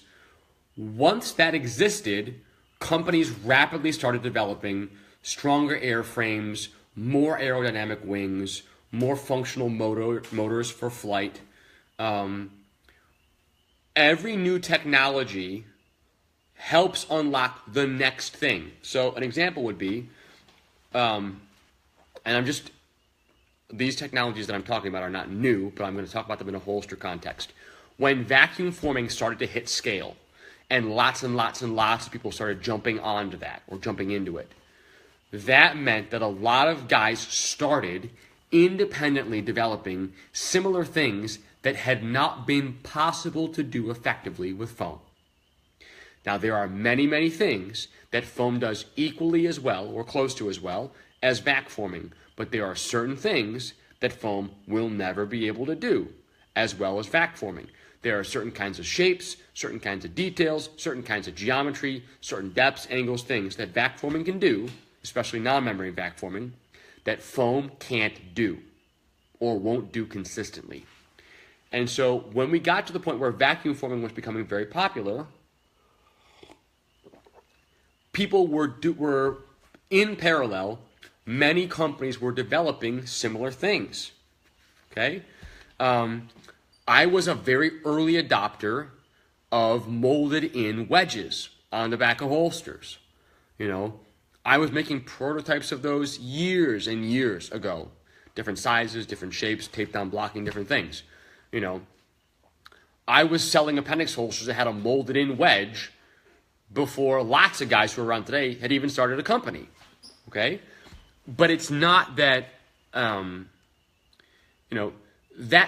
once that existed, companies rapidly started developing stronger airframes, more aerodynamic wings, more functional motors for flight. Every new technology helps unlock the next thing. So an example would be, these technologies that I'm talking about are not new, but I'm going to talk about them in a holster context. When vacuum forming started to hit scale, and lots and lots and lots of people started jumping onto that or jumping into it, that meant that a lot of guys started independently developing similar things that had not been possible to do effectively with foam. Now, there are many, many things that foam does equally as well or close to as well as vac forming, but there are certain things that foam will never be able to do as well as vac forming. There are certain kinds of shapes, certain kinds of details, certain kinds of geometry, certain depths, angles, things that vac forming can do, especially non-membrane vac forming, that foam can't do or won't do consistently. And so when we got to the point where vacuum forming was becoming very popular, people were in parallel, many companies were developing similar things. Okay? I was a very early adopter of molded in wedges on the back of holsters. I was making prototypes of those years and years ago. Different sizes, different shapes, taped down blocking, different things. I was selling appendix holsters that had a molded in wedge before lots of guys who are around today had even started a company. Okay? But it's not that, that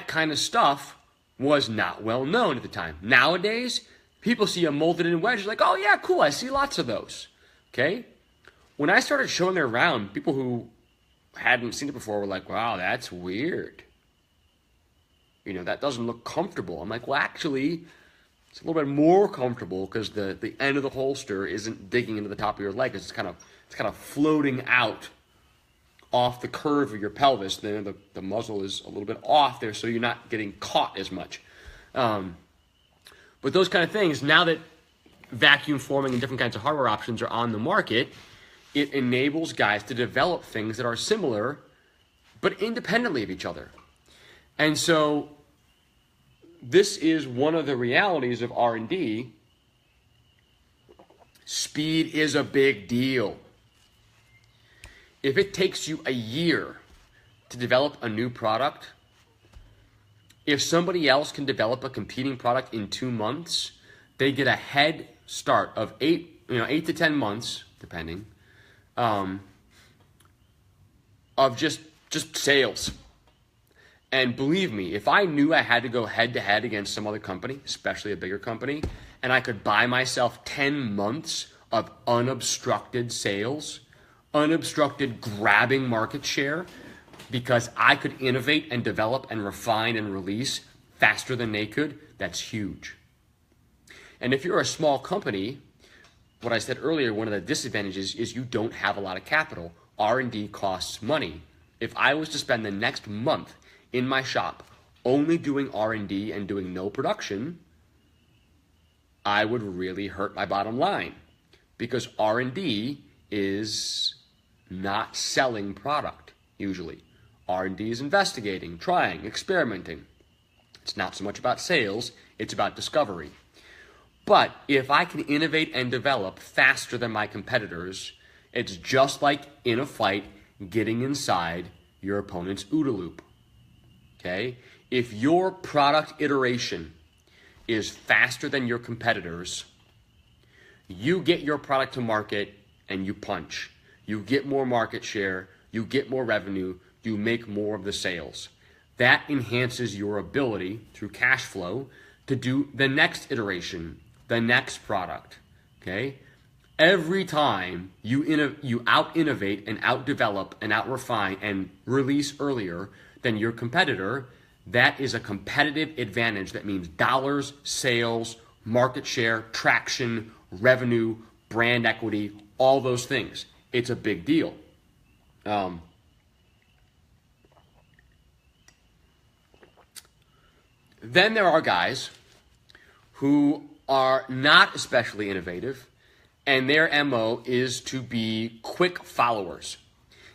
kind of stuff was not well known at the time. Nowadays, people see a molded in wedge like, oh yeah, cool, I see lots of those. Okay? When I started showing it around, people who hadn't seen it before were like, wow, that's weird. That doesn't look comfortable. I'm like, well, actually, it's a little bit more comfortable because the end of the holster isn't digging into the top of your leg. It's kind of floating out off the curve of your pelvis. Then the muzzle is a little bit off there, so you're not getting caught as much. But those kind of things, now that vacuum forming and different kinds of hardware options are on the market, it enables guys to develop things that are similar, but independently of each other. And so this is one of the realities of R&D. Speed is a big deal. If it takes you a year to develop a new product, if somebody else can develop a competing product in 2 months, they get a head start of 8 to 10 months, depending, of just sales. And believe me, if I knew I had to go head to head against some other company, especially a bigger company, and I could buy myself 10 months of unobstructed sales, unobstructed grabbing market share, because I could innovate and develop and refine and release faster than they could, that's huge. And if you're a small company, what I said earlier, one of the disadvantages is you don't have a lot of capital. R&D costs money. If I was to spend the next month in my shop only doing R&D and doing no production, I would really hurt my bottom line, because R&D is not selling product usually. R&D is investigating, trying, experimenting. It's not so much about sales, it's about discovery. But if I can innovate and develop faster than my competitors, it's just like in a fight getting inside your opponent's OODA loop. Okay? If your product iteration is faster than your competitors, you get your product to market and you punch. You get more market share, you get more revenue, you make more of the sales. That enhances your ability through cash flow to do the next iteration, the next product. Okay? Every time you out-innovate and out-develop and out-refine and release earlier than your competitor, that is a competitive advantage. That means dollars, sales, market share, traction, revenue, brand equity, all those things. It's a big deal. Then there are guys who are not especially innovative, and their MO is to be quick followers.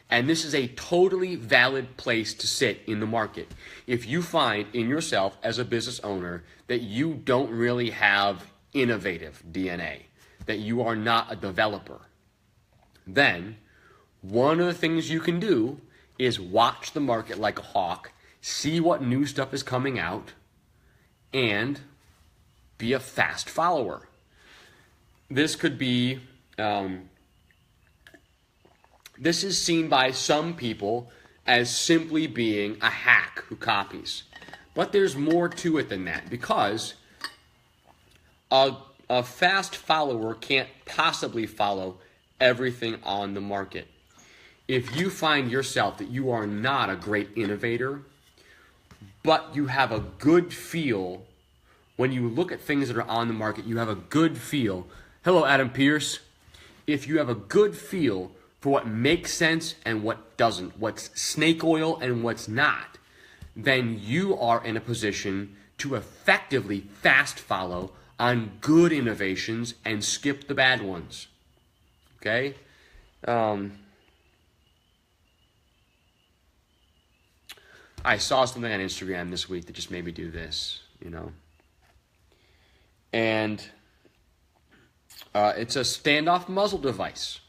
And this is a totally valid place to sit in the market. If you find in yourself as a business owner that you don't really have innovative DNA, that you are not a developer, then one of the things you can do is watch the market like a hawk, see what new stuff is coming out, and be a fast follower. This could be, this is seen by some people as simply being a hack who copies. But there's more to it than that, because a fast follower can't possibly follow everything on the market. If you find yourself that you are not a great innovator, but you have a good feel, when you look at things that are on the market, you have a good feel. Hello, Adam Pierce. If you have a good feel for what makes sense and what doesn't, what's snake oil and what's not, then you are in a position to effectively fast follow on good innovations and skip the bad ones. Okay? I saw something on Instagram this week that just made me do this, And it's a standoff muzzle device.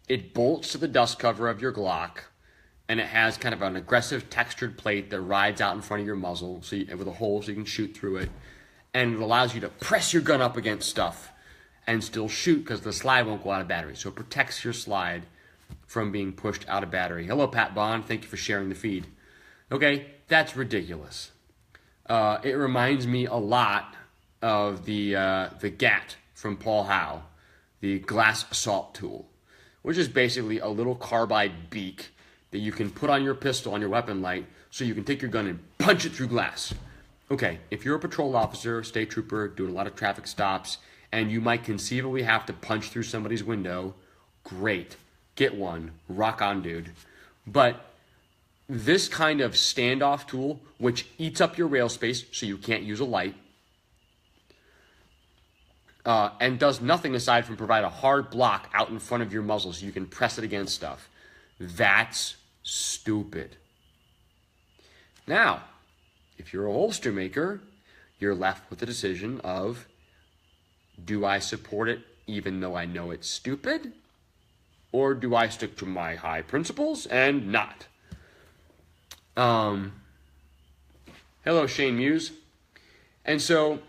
It bolts to the dust cover of your Glock, and it has kind of an aggressive textured plate that rides out in front of your muzzle with a hole so you can shoot through it. And it allows you to press your gun up against stuff and still shoot because the slide won't go out of battery. So it protects your slide from being pushed out of battery. Hello, Pat Bond. Thank you for sharing the feed. Okay, that's ridiculous. It reminds me a lot of the GAT from Paul Howe, the glass assault tool, which is basically a little carbide beak that you can put on your pistol on your weapon light so you can take your gun and punch it through glass. Okay, if you're a patrol officer, state trooper, doing a lot of traffic stops, and you might conceivably have to punch through somebody's window, great. get one. Rock on, dude. But this kind of standoff tool, which eats up your rail space so you can't use a light, and does nothing aside from provide a hard block out in front of your muzzle so you can press it against stuff. That's stupid. Now, if you're a holster maker, you're left with the decision of, do I support it even though I know it's stupid? Or do I stick to my high principles and not? Hello, Shane Muse. And so,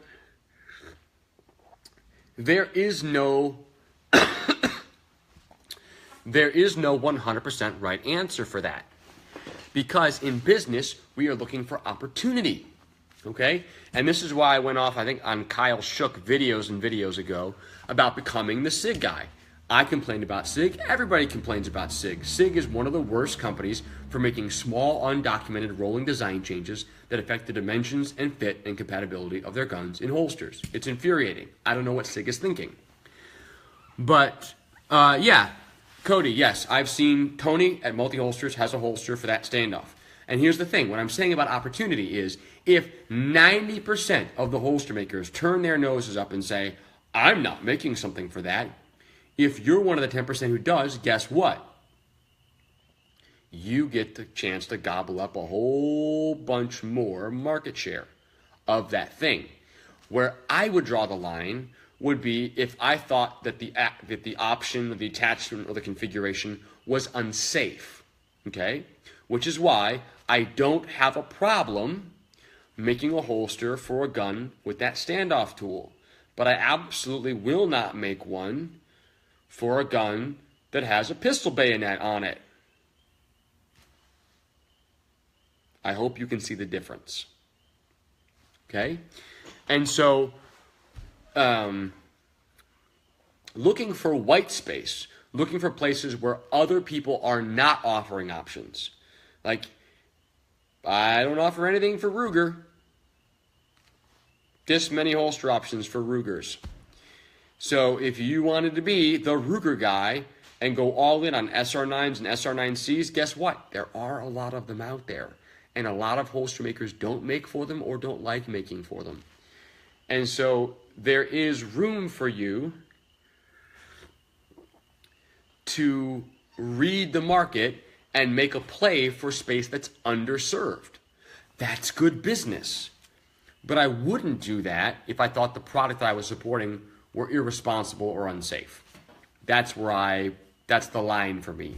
there is no 100% right answer for that. Because in business, we are looking for opportunity. Okay? And this is why I went off, I think, on Kyle Shook videos and videos ago about becoming the SIG guy. I complained about SIG. Everybody complains about SIG. SIG is one of the worst companies for making small, undocumented rolling design changes that affect the dimensions and fit and compatibility of their guns in holsters. It's infuriating. I don't know what SIG is thinking. But, yeah, Cody, yes, I've seen Tony at Multi Holsters has a holster for that standoff. And here's the thing. What I'm saying about opportunity is if 90% of the holster makers turn their noses up and say, I'm not making something for that, if you're one of the 10% who does, guess what? You get the chance to gobble up a whole bunch more market share of that thing. Where I would draw the line would be if I thought that the option, the attachment, or the configuration was unsafe, okay? Which is why I don't have a problem making a holster for a gun with that standoff tool. But I absolutely will not make one for a gun that has a pistol bayonet on it. I hope you can see the difference. Okay? And so, looking for white space, looking for places where other people are not offering options. Like, I don't offer anything for Ruger. This many holster options for Rugers. So if you wanted to be the Ruger guy and go all in on SR9s and SR9Cs, guess what? There are a lot of them out there. And a lot of holster makers don't make for them or don't like making for them. And so there is room for you to read the market and make a play for space that's underserved. That's good business. But I wouldn't do that if I thought the product that I was supporting were irresponsible or unsafe. That's the line for me.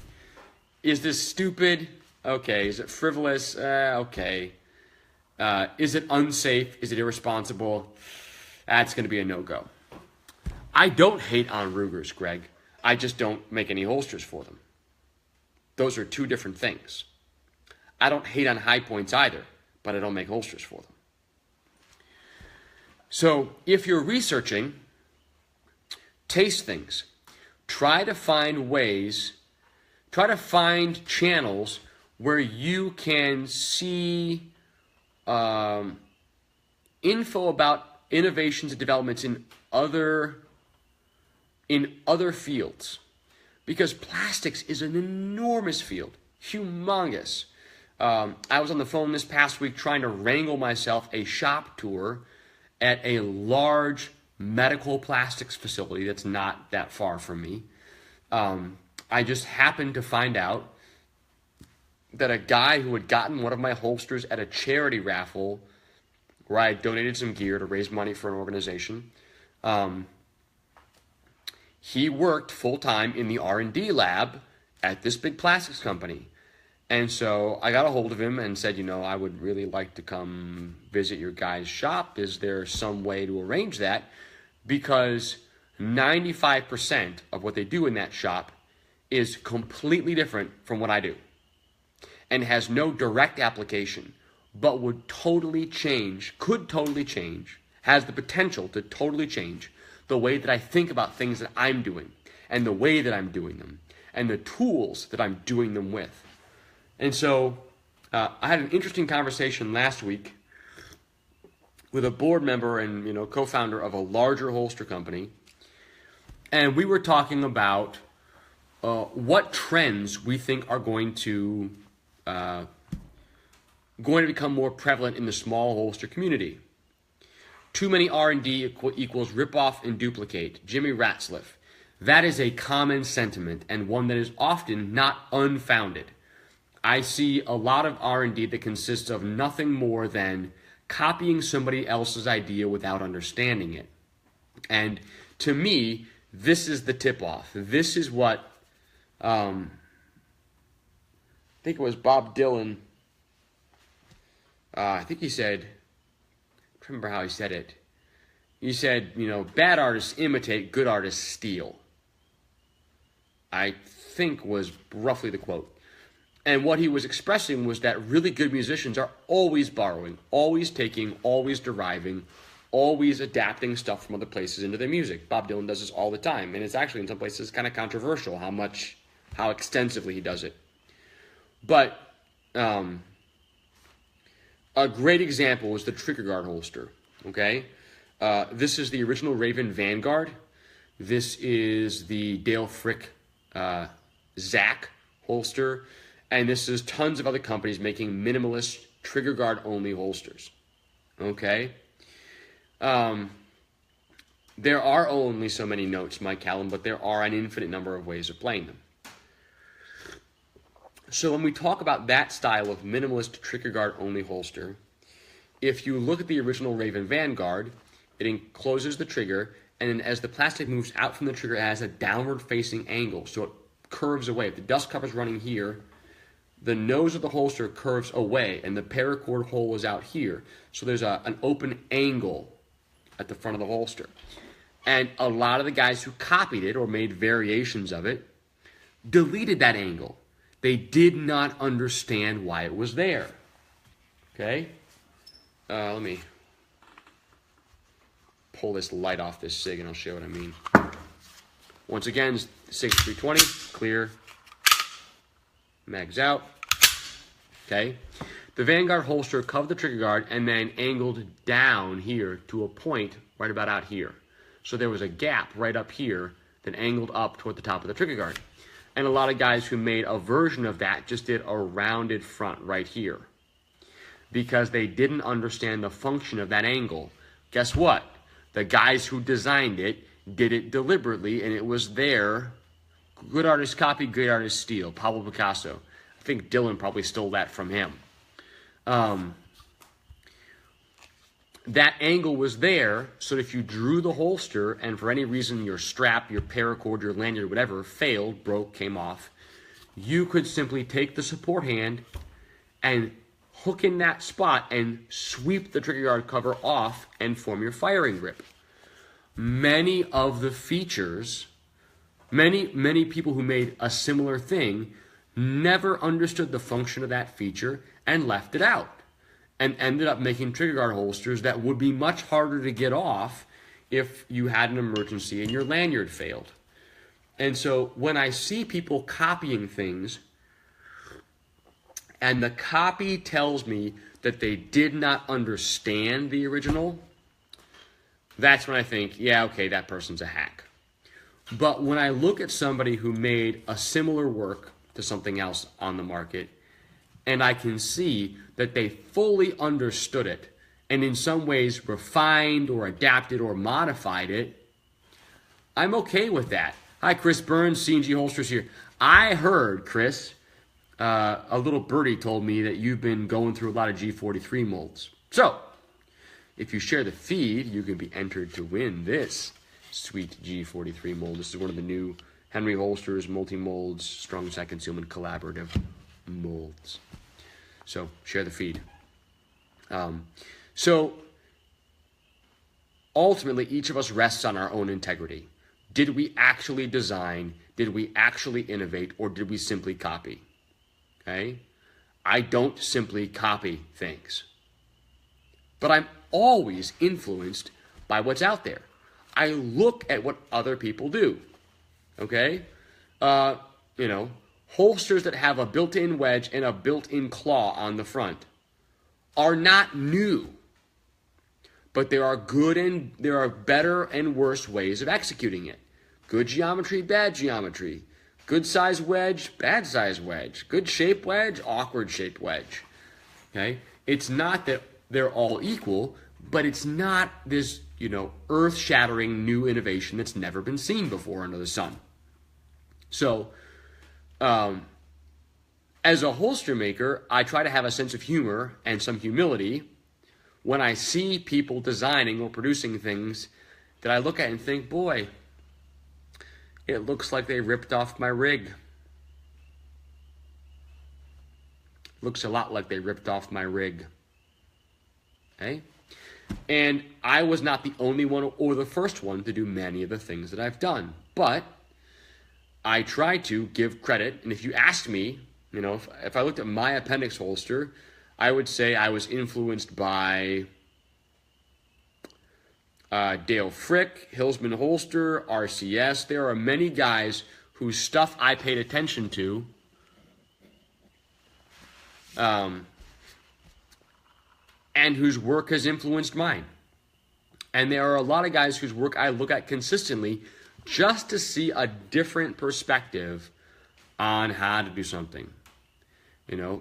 Is this stupid? Okay. Is it frivolous? Okay. Is it unsafe? Is it irresponsible? That's going to be a no-go. I don't hate on Rugers, Greg. I just don't make any holsters for them. Those are two different things. I don't hate on High Points either, but I don't make holsters for them. So if you're researching, taste things. Try to find channels where you can see info about innovations and developments in other fields. Because plastics is an enormous field, humongous. I was on the phone this past week trying to wrangle myself a shop tour at a large medical plastics facility that's not that far from me. I just happened to find out that a guy who had gotten one of my holsters at a charity raffle where I donated some gear to raise money for an organization, he worked full-time in the R&D lab at this big plastics company. And so I got a hold of him and said, I would really like to come visit your guys' shop. Is there some way to arrange that? Because 95% of what they do in that shop is completely different from what I do and has no direct application, but would totally change, could totally change, has the potential to totally change the way that I think about things that I'm doing and the way that I'm doing them and the tools that I'm doing them with. And so I had an interesting conversation last week with a board member and co-founder of a larger holster company, and we were talking about what trends we think are going to become more prevalent in the small holster community. Too many R&D equals rip off and duplicate. Jimmy Ratzliff. That is a common sentiment and one that is often not unfounded. I see a lot of R&D that consists of nothing more than copying somebody else's idea without understanding it. And to me, this is the tip-off. This is what, I think it was Bob Dylan, I think he said, I don't remember how he said it. He said, bad artists imitate, good artists steal. I think was roughly the quote. And what he was expressing was that really good musicians are always borrowing, always taking, always deriving, always adapting stuff from other places into their music. Bob Dylan does this all the time, and it's actually in some places kind of controversial how extensively he does it. But a great example is the trigger guard holster. Okay, this is the original Raven Vanguard. This is the Dale Frick Zach holster, and this is tons of other companies making minimalist trigger guard only holsters. Okay. There are only so many notes, Mike Callum, but there are an infinite number of ways of playing them. So when we talk about that style of minimalist trigger guard only holster, if you look at the original Raven Vanguard, it encloses the trigger, and then as the plastic moves out from the trigger, it has a downward facing angle, so it curves away. If the dust cover is running here, the nose of the holster curves away, and the paracord hole is out here. So there's an open angle at the front of the holster. And a lot of the guys who copied it or made variations of it deleted that angle. They did not understand why it was there. Okay? Let me pull this light off this SIG and I'll show you what I mean. Once again, SIG 320, clear, mags out. Okay? The Vanguard holster covered the trigger guard and then angled down here to a point right about out here. So there was a gap right up here that angled up toward the top of the trigger guard. And a lot of guys who made a version of that just did a rounded front right here because they didn't understand the function of that angle. Guess what? The guys who designed it did it deliberately, and it was there. Good artists copy, great artists steal. Pablo Picasso. I think Dylan probably stole that from him. That angle was there, so if you drew the holster and for any reason your strap, your paracord, your lanyard, whatever, failed, broke, came off, you could simply take the support hand and hook in that spot and sweep the trigger guard cover off and form your firing grip. Many of the features, many people who made a similar thing never understood the function of that feature and left it out, and ended up making trigger guard holsters that would be much harder to get off if you had an emergency and your lanyard failed. And so when I see people copying things and the copy tells me that they did not understand the original, that's when I think, yeah, okay, that person's a hack. But when I look at somebody who made a similar work to something else on the market, and I can see that they fully understood it and in some ways refined or adapted or modified it, I'm okay with that. Hi, Chris Burns, C&G Holsters here. I heard, Chris, a little birdie told me that you've been going through a lot of G43 molds. So, if you share the feed, you can be entered to win this sweet G43 mold. This is one of the new HenryHolsters multi-molds, strong side concealment collaborative molds. So share the feed. So ultimately, each of us rests on our own integrity. Did we actually design? Did we actually innovate? Or did we simply copy? Okay? I don't simply copy things. But I'm always influenced by what's out there. I look at what other people do. Okay? Holsters that have a built-in wedge and a built-in claw on the front are not new. But there are better and worse ways of executing it. Good geometry, bad geometry. Good size wedge, bad size wedge. Good shape wedge, awkward shaped wedge. Okay? It's not that they're all equal, but it's not this, earth-shattering new innovation that's never been seen before under the sun. So, as a holster maker, I try to have a sense of humor and some humility when I see people designing or producing things that I look at and think, boy, it looks like they ripped off my rig. Looks a lot like they ripped off my rig. Okay? And I was not the only one or the first one to do many of the things that I've done. But I try to give credit. And if you asked me, if I looked at my appendix holster, I would say I was influenced by Dale Frick, Hillsman Holster, RCS. There are many guys whose stuff I paid attention to. And whose work has influenced mine. And there are a lot of guys whose work I look at consistently just to see a different perspective on how to do something.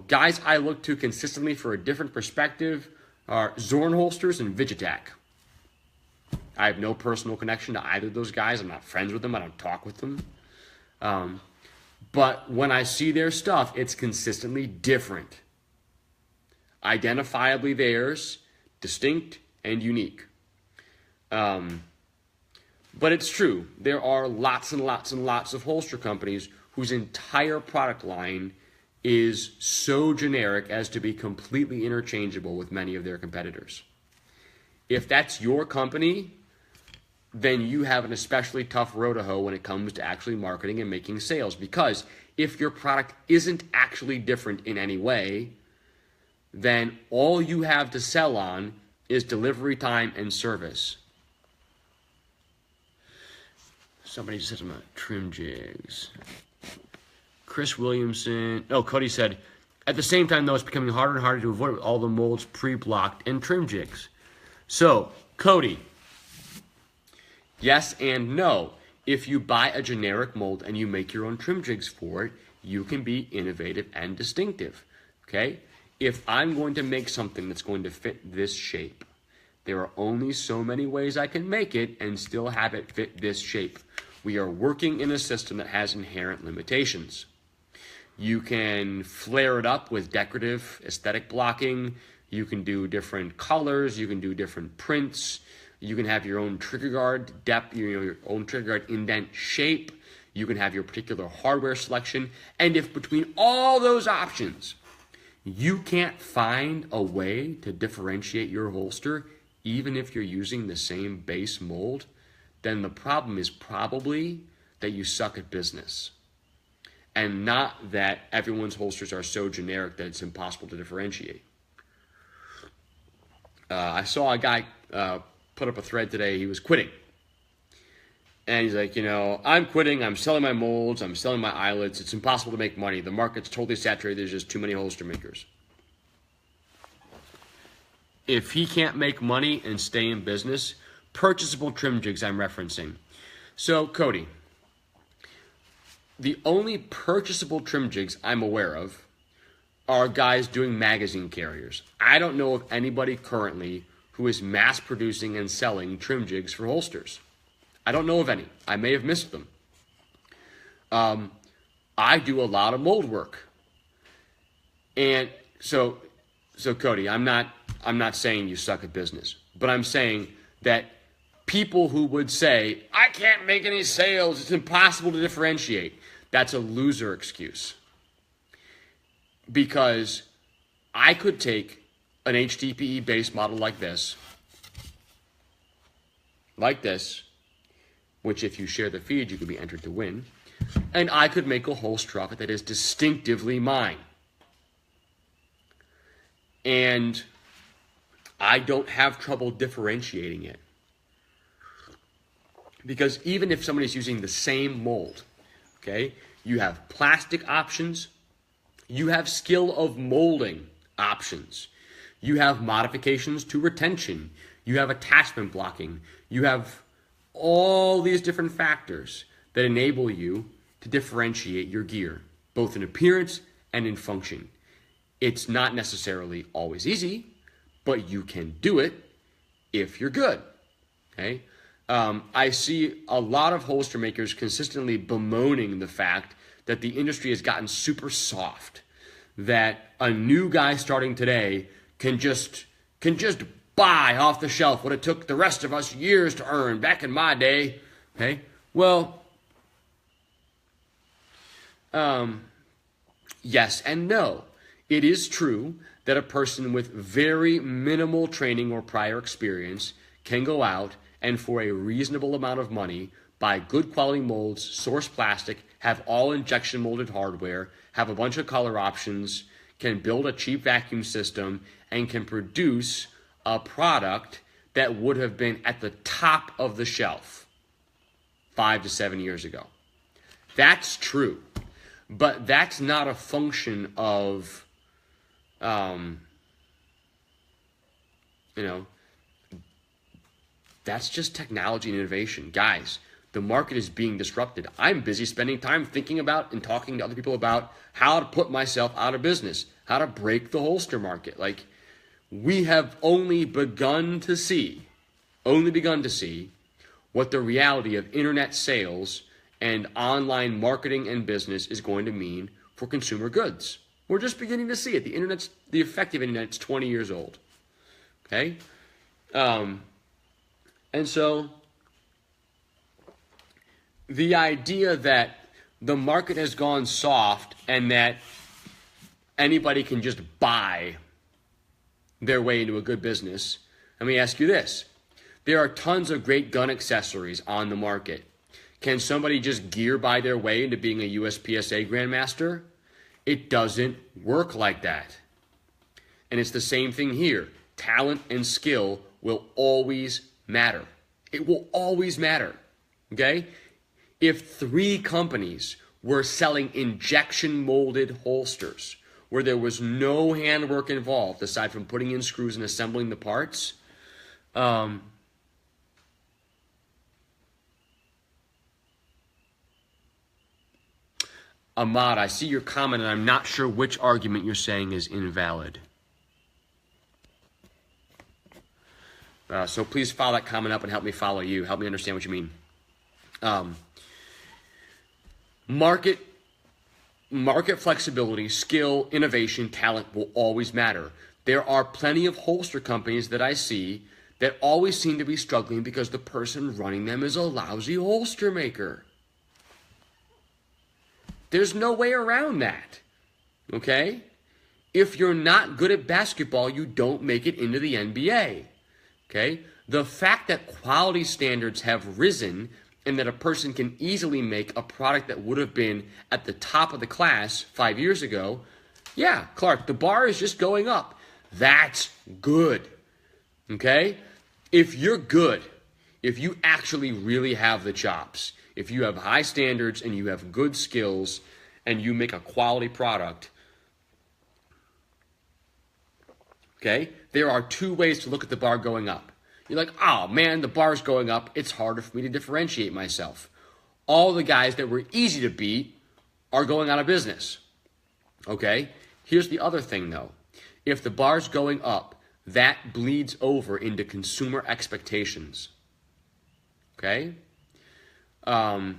Guys I look to consistently for a different perspective are Zorn Holsters and Vigitac. I have no personal connection to either of those guys. I'm not friends with them. I don't talk with them. But when I see their stuff, it's consistently different. Identifiably theirs, distinct and unique. But it's true. There are lots and lots and lots of holster companies whose entire product line is so generic as to be completely interchangeable with many of their competitors. If that's your company, then you have an especially tough row to hoe when it comes to actually marketing and making sales. Because if your product isn't actually different in any way, then all you have to sell on is delivery time and service. Somebody said some trim jigs. Chris Williamson. Oh, Cody said, at the same time, though, it's becoming harder and harder to avoid with all the molds pre-blocked and trim jigs. So, Cody, yes and no. If you buy a generic mold and you make your own trim jigs for it, you can be innovative and distinctive. Okay? If I'm going to make something that's going to fit this shape, there are only so many ways I can make it and still have it fit this shape. We are working in a system that has inherent limitations. You can flare it up with decorative aesthetic blocking. You can do different colors. You can do different prints. You can have your own trigger guard depth, your own trigger guard indent shape. You can have your particular hardware selection. And if between all those options, you can't find a way to differentiate your holster, even if you're using the same base mold, then the problem is probably that you suck at business. And not that everyone's holsters are so generic that it's impossible to differentiate. I saw a guy put up a thread today. He was quitting. And he's like, I'm quitting. I'm selling my molds. I'm selling my eyelets. It's impossible to make money. The market's totally saturated. There's just too many holster makers. If he can't make money and stay in business, purchasable trim jigs I'm referencing. So, Cody, the only purchasable trim jigs I'm aware of are guys doing magazine carriers. I don't know of anybody currently who is mass producing and selling trim jigs for holsters. I don't know of any. I may have missed them. I do a lot of mold work. And so Cody, I'm not saying you suck at business, but I'm saying that people who would say, I can't make any sales, it's impossible to differentiate, that's a loser excuse. Because I could take an HDPE base model like this, which if you share the feed, you could be entered to win, and I could make a holster off it that is distinctively mine. And I don't have trouble differentiating it. Because even if somebody's using the same mold, okay, you have plastic options, you have skill of molding options, you have modifications to retention, you have attachment blocking, you have all these different factors that enable you to differentiate your gear, both in appearance and in function. It's not necessarily always easy, but you can do it if you're good. Okay? I see a lot of holster makers consistently bemoaning the fact that the industry has gotten super soft, that a new guy starting today can just buy off the shelf what it took the rest of us years to earn back in my day. Okay? Well, yes and no. It is true that a person with very minimal training or prior experience can go out and for a reasonable amount of money buy good quality molds, source plastic, have all injection molded hardware, have a bunch of color options, can build a cheap vacuum system, and can produce a product that would have been at the top of the shelf 5 to 7 years ago. That's true, but that's not a function of, that's just technology and innovation. Guys, the market is being disrupted. I'm busy spending time thinking about and talking to other people about how to put myself out of business, how to break the holster market. Like, we have only begun to see what the reality of internet sales and online marketing and business is going to mean for consumer goods. We're just beginning to see it. The effective internet's 20 years old. Okay? And so the idea that the market has gone soft and that anybody can just buy their way into a good business, let me ask you this. There are tons of great gun accessories on the market. Can somebody just gear buy their way into being a USPSA Grandmaster? It doesn't work like that. And it's the same thing here. Talent and skill will always matter. It will always matter. Okay? If 3 companies were selling injection molded holsters where there was no handwork involved aside from putting in screws and assembling the parts, Ahmad, I see your comment, and I'm not sure which argument you're saying is invalid. So please follow that comment up and help me follow you. Help me understand what you mean. Market flexibility, skill, innovation, talent will always matter. There are plenty of holster companies that I see that always seem to be struggling because the person running them is a lousy holster maker. There's no way around that, okay? If you're not good at basketball, you don't make it into the NBA, okay? The fact that quality standards have risen and that a person can easily make a product that would have been at the top of the class 5 years ago, yeah, Clark, the bar is just going up. That's good, okay? If you're good, if you actually really have the chops, if you have high standards and you have good skills and you make a quality product, okay, there are 2 ways to look at the bar going up. You're like, oh man, the bar's going up. It's harder for me to differentiate myself. All the guys that were easy to beat are going out of business. Okay? Here's the other thing though. If the bar's going up, that bleeds over into consumer expectations. Okay? I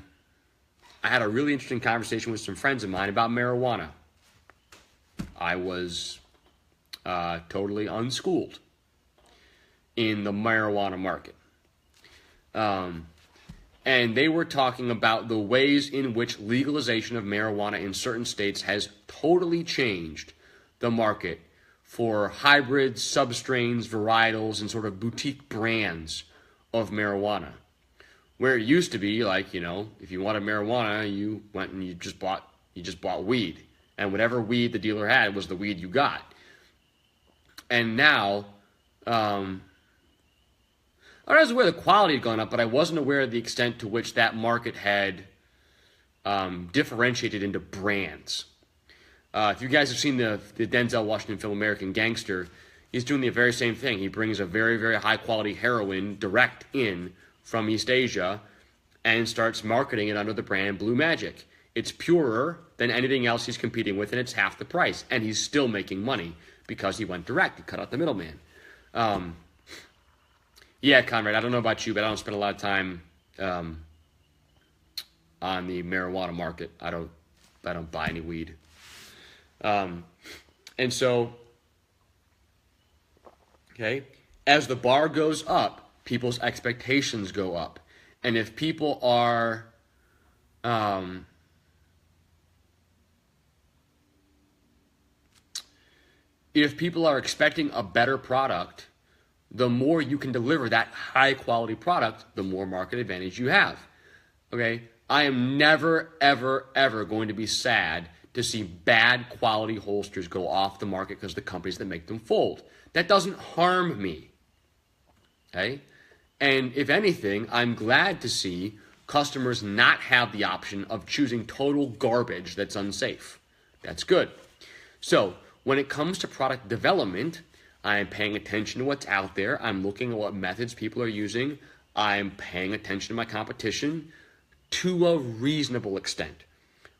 had a really interesting conversation with some friends of mine about marijuana. I was totally unschooled in the marijuana market. And they were talking about the ways in which legalization of marijuana in certain states has totally changed the market for hybrids, substrains, varietals, and sort of boutique brands of marijuana. Where it used to be like, if you wanted marijuana, you went and you just bought weed. And whatever weed the dealer had was the weed you got. And now, I was aware the quality had gone up, but I wasn't aware of the extent to which that market had differentiated into brands. If you guys have seen the Denzel Washington film American Gangster, he's doing the very same thing. He brings a very, very high quality heroin direct in from East Asia and starts marketing it under the brand Blue Magic. It's purer than anything else he's competing with, and it's half the price. And he's still making money because he went direct. He cut out the middleman. Yeah, Conrad, I don't know about you, but I don't spend a lot of time on the marijuana market. I don't buy any weed. And so, okay, as the bar goes up, people's expectations go up. And if people are expecting a better product, the more you can deliver that high quality product, the more market advantage you have. Okay? I am never, ever, ever going to be sad to see bad quality holsters go off the market because the companies that make them fold. That doesn't harm me. Okay? And if anything, I'm glad to see customers not have the option of choosing total garbage that's unsafe. That's good. So when it comes to product development, I'm paying attention to what's out there. I'm looking at what methods people are using. I'm paying attention to my competition to a reasonable extent.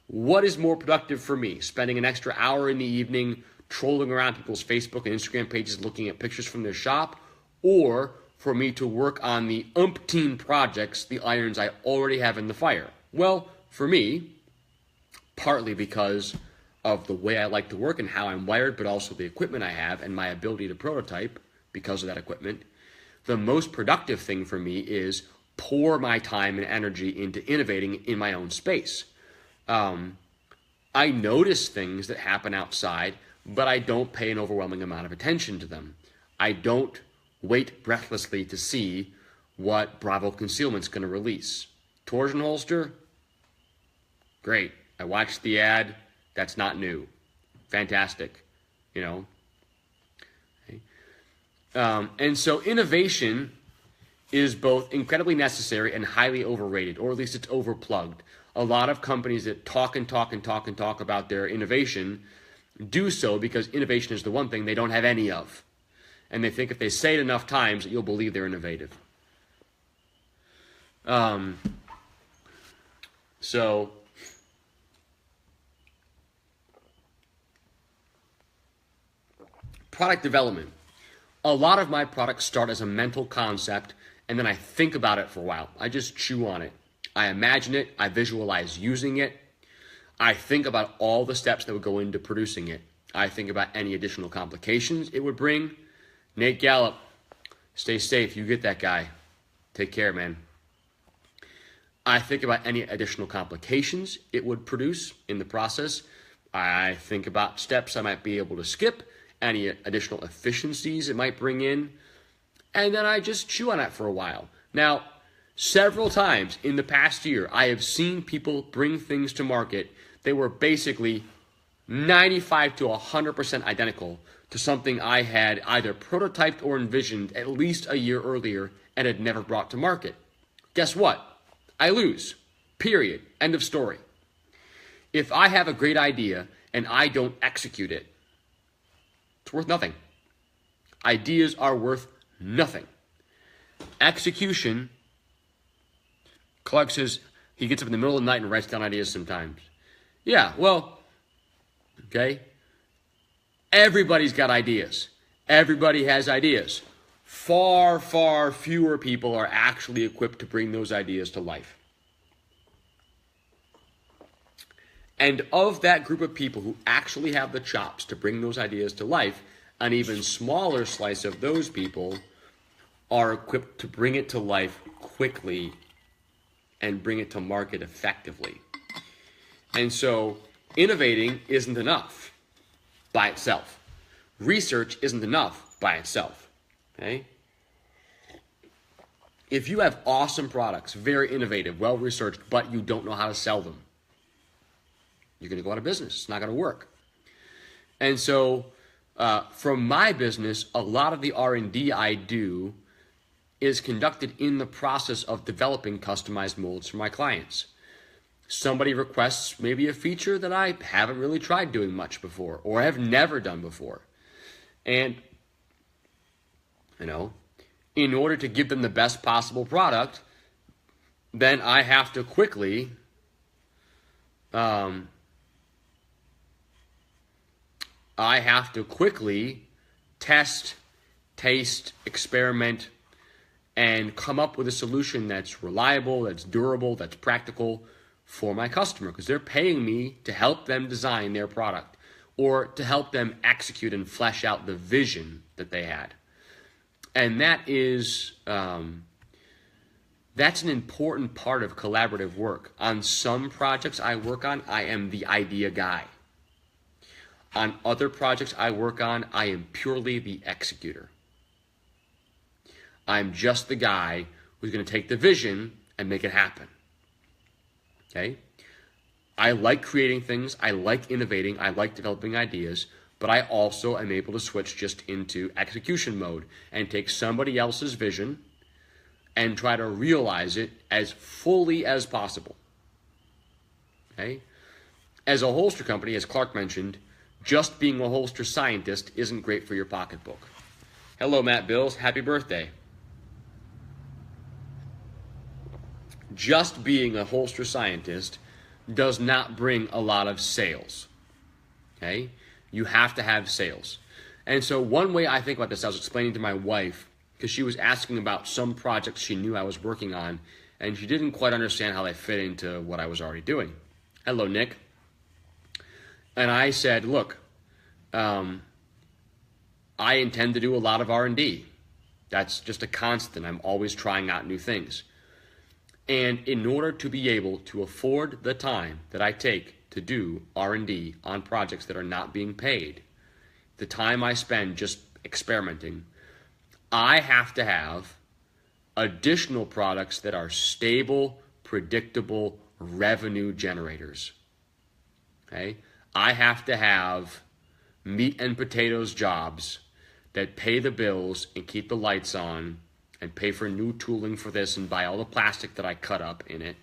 What is more productive for me? Spending an extra hour in the evening trolling around people's Facebook and Instagram pages looking at pictures from their shop, or for me to work on the umpteen projects, the irons I already have in the fire? Well, for me, partly because of the way I like to work and how I'm wired, but also the equipment I have and my ability to prototype because of that equipment, the most productive thing for me is pour my time and energy into innovating in my own space. I notice things that happen outside, but I don't pay an overwhelming amount of attention to them. I don't wait breathlessly to see what Bravo Concealment's going to release. Torsion holster? Great. I watched the ad. That's not new. Fantastic. You know? Okay. And so innovation is both incredibly necessary and highly overrated, or at least it's overplugged. A lot of companies that talk about their innovation do so because innovation is the one thing they don't have any of. And they think if they say it enough times that you'll believe they're innovative. So product development. A lot of my products start as a mental concept, and then I think about it for a while. I just chew on it. I imagine it. I visualize using it. I think about all the steps that would go into producing it. I think about any additional complications it would bring. Nate Gallup, stay safe. You get that guy. Take care, man. I think about any additional complications it would produce in the process. I think about steps I might be able to skip, any additional efficiencies it might bring in, and then I just chew on it for a while. Now, several times in the past year, I have seen people bring things to market. They were basically 95 to 100% identical to something I had either prototyped or envisioned at least a year earlier and had never brought to market. Guess what? I lose. Period. End of story. If I have a great idea and I don't execute it, it's worth nothing. Ideas are worth nothing. Execution, Clark says he gets up in the middle of the night and writes down ideas sometimes. Yeah, well, okay. Everybody's got ideas. Everybody has ideas. Far, far fewer people are actually equipped to bring those ideas to life. And of that group of people who actually have the chops to bring those ideas to life, an even smaller slice of those people are equipped to bring it to life quickly and bring it to market effectively. And so innovating isn't enough by itself. Research isn't enough by itself. Okay? If you have awesome products, very innovative, well-researched, but you don't know how to sell them, you're going to go out of business. It's not going to work. And so from my business, a lot of the R&D I do is conducted in the process of developing customized molds for my clients. Somebody requests maybe a feature that I haven't really tried doing much before or have never done before. And, you know, in order to give them the best possible product, then I have to quickly I have to quickly test, taste, experiment, and come up with a solution that's reliable, that's durable, that's practical for my customer, because they're paying me to help them design their product or to help them execute and flesh out the vision that they had. And that is that's an important part of collaborative work. On some projects I work on, I am the idea guy. On other projects I work on, I am purely the executor. I'm just the guy who's going to take the vision and make it happen. Okay? I like creating things, I like innovating, I like developing ideas, but I also am able to switch just into execution mode and take somebody else's vision and try to realize it as fully as possible. Okay? As a holster company, as Clark mentioned, just being a holster scientist isn't great for your pocketbook. Hello, Matt Bills. Happy birthday. Just being a holster scientist does not bring a lot of sales. Okay? You have to have sales. And so one way I think about this, I was explaining to my wife, because she was asking about some projects she knew I was working on, and she didn't quite understand how they fit into what I was already doing. Hello, Nick. And I said, look, I intend to do a lot of R&D. That's just a constant. I'm always trying out new things. And in order to be able to afford the time that I take to do R&D on projects that are not being paid, the time I spend just experimenting, I have to have additional products that are stable, predictable revenue generators. Okay? I have to have meat and potatoes jobs that pay the bills and keep the lights on and pay for new tooling for this and buy all the plastic that I cut up in it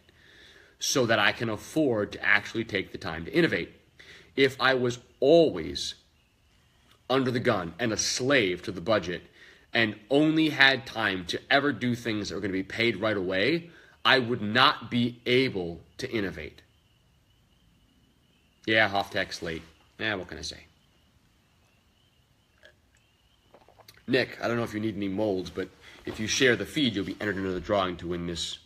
so that I can afford to actually take the time to innovate. If I was always under the gun and a slave to the budget and only had time to ever do things that were going to be paid right away, I would not be able to innovate. Yeah, Hoftech's late. What can I say? Nick, I don't know if you need any molds, but if you share the feed, you'll be entered into the drawing to win this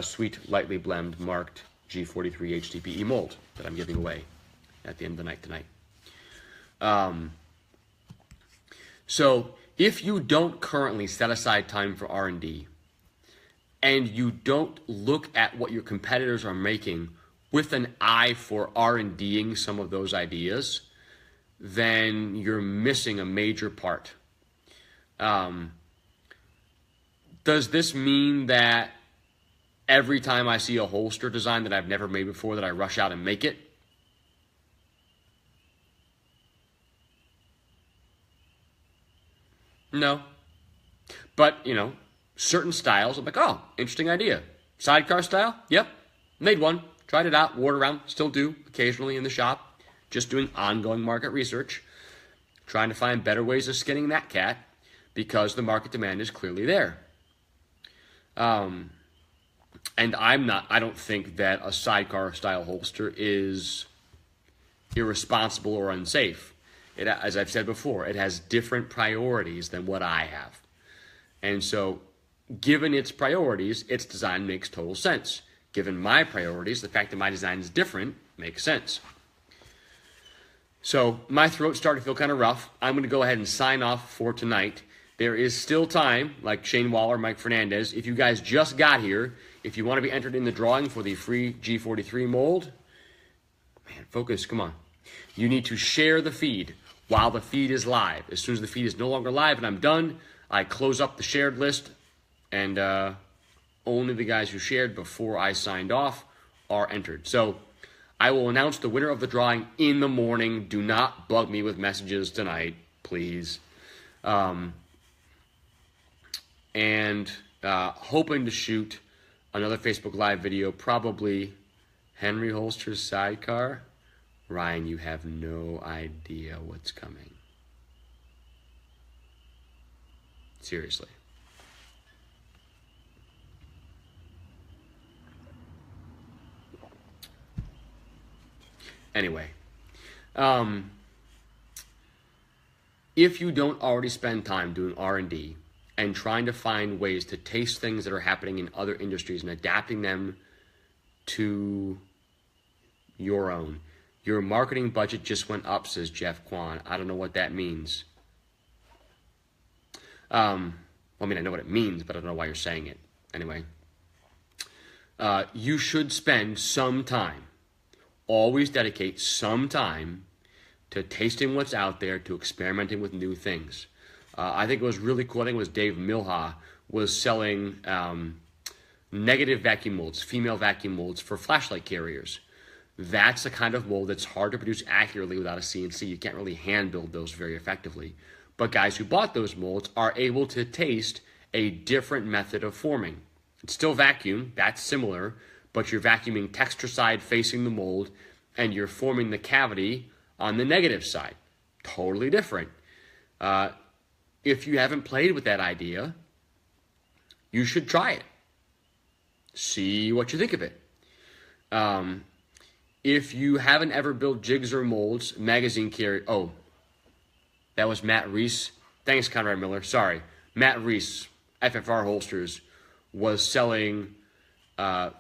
sweet, lightly blend, marked G43 HDPE mold that I'm giving away at the end of the night tonight. So if you don't currently set aside time for R&D, and you don't look at what your competitors are making with an eye for R&Ding some of those ideas, then you're missing a major part. Does this mean that every time I see a holster design that I've never made before that I rush out and make it? No. But, certain styles, I'm like, oh, interesting idea. Sidecar style? Yep. Made one. Tried it out, wore it around. Still do occasionally in the shop. Just doing ongoing market research. Trying to find better ways of skinning that cat because the market demand is clearly there. And I don't think that a sidecar style holster is irresponsible or unsafe. As I've said before, it has different priorities than what I have. And so, given its priorities, its design makes total sense. Given my priorities, the fact that my design is different makes sense. So, my throat started to feel kind of rough. I'm going to go ahead and sign off for tonight. There is still time, like Shane Waller, Mike Fernandez. If you guys just got here, if you want to be entered in the drawing for the free G43 mold, man, focus, come on. You need to share the feed while the feed is live. As soon as the feed is no longer live and I'm done, I close up the shared list, and only the guys who shared before I signed off are entered. So I will announce the winner of the drawing in the morning. Do not bug me with messages tonight, please. Hoping to shoot another Facebook Live video, probably HenryHolsters sidecar. Ryan, you have no idea what's coming. Seriously. Anyway, if you don't already spend time doing R&D and trying to find ways to taste things that are happening in other industries and adapting them to your own. Your marketing budget just went up, says Jeff Kwan. I don't know what that means. I know what it means, but I don't know why you're saying it. Anyway, you should spend some time, always dedicate some time to tasting what's out there, to experimenting with new things. I think it was really cool. I think it was Dave Milha was selling negative vacuum molds, female vacuum molds for flashlight carriers. That's the kind of mold that's hard to produce accurately without a CNC. You can't really hand build those very effectively. But guys who bought those molds are able to taste a different method of forming. It's still vacuum, that's similar, but you're vacuuming texture side facing the mold and you're forming the cavity on the negative side. Totally different. If you haven't played with that idea, you should try it. See what you think of it. If you haven't ever built jigs or molds, magazine carrier. Oh, that was Matt Reese. Thanks, Conrad Miller. Sorry. Matt Reese, FFR Holsters, was selling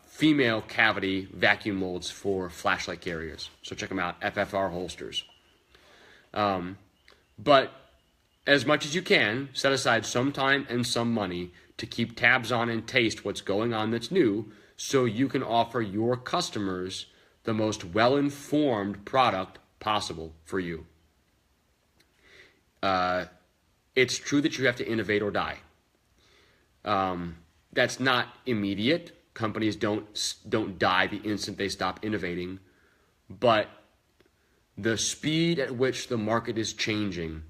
female cavity vacuum molds for flashlight carriers. So check them out, FFR Holsters. But as much as you can, set aside some time and some money to keep tabs on and taste what's going on that's new so you can offer your customers the most well-informed product possible for you. It's true that you have to innovate or die. That's not immediate. Companies don't die the instant they stop innovating, but the speed at which the market is changing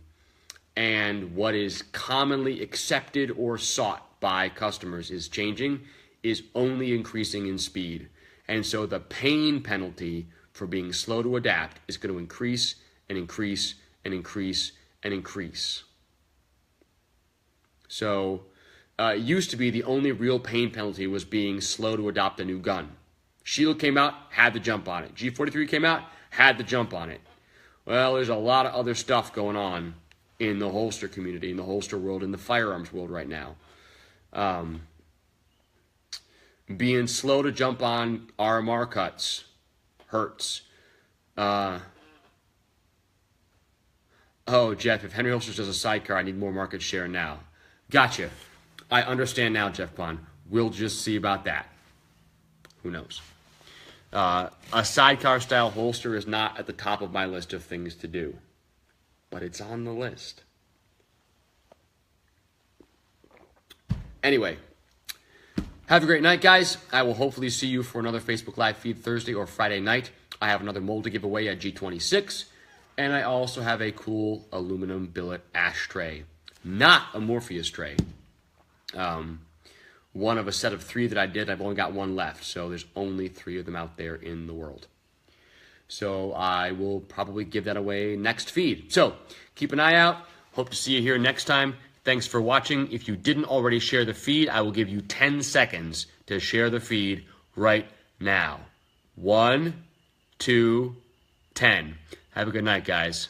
and what is commonly accepted or sought by customers is changing, is only increasing in speed. And so the pain penalty for being slow to adapt is going to increase and increase and increase and increase. So it used to be the only real pain penalty was being slow to adopt a new gun. Shield came out, had to jump on it. G43 came out, had to jump on it. Well, there's a lot of other stuff going on in the holster community, in the holster world, in the firearms world right now. Being slow to jump on RMR cuts hurts. Oh, Jeff, if Henry Holsters does a sidecar, I need more market share now. Gotcha. I understand now, Jeff Bond. We'll just see about that. Who knows? A sidecar style holster is not at the top of my list of things to do, but it's on the list. Anyway, have a great night, guys. I will hopefully see you for another Facebook Live feed Thursday or Friday night. I have another mold to give away at G26, and I also have a cool aluminum billet ashtray, not a Morpheus tray. One of a set of 3 that I did. I've only got 1 left, so there's only 3 of them out there in the world. So I will probably give that away next feed. So keep an eye out. Hope to see you here next time. Thanks for watching. If you didn't already share the feed, I will give you 10 seconds to share the feed right now. 1, 2, 10. Have a good night, guys.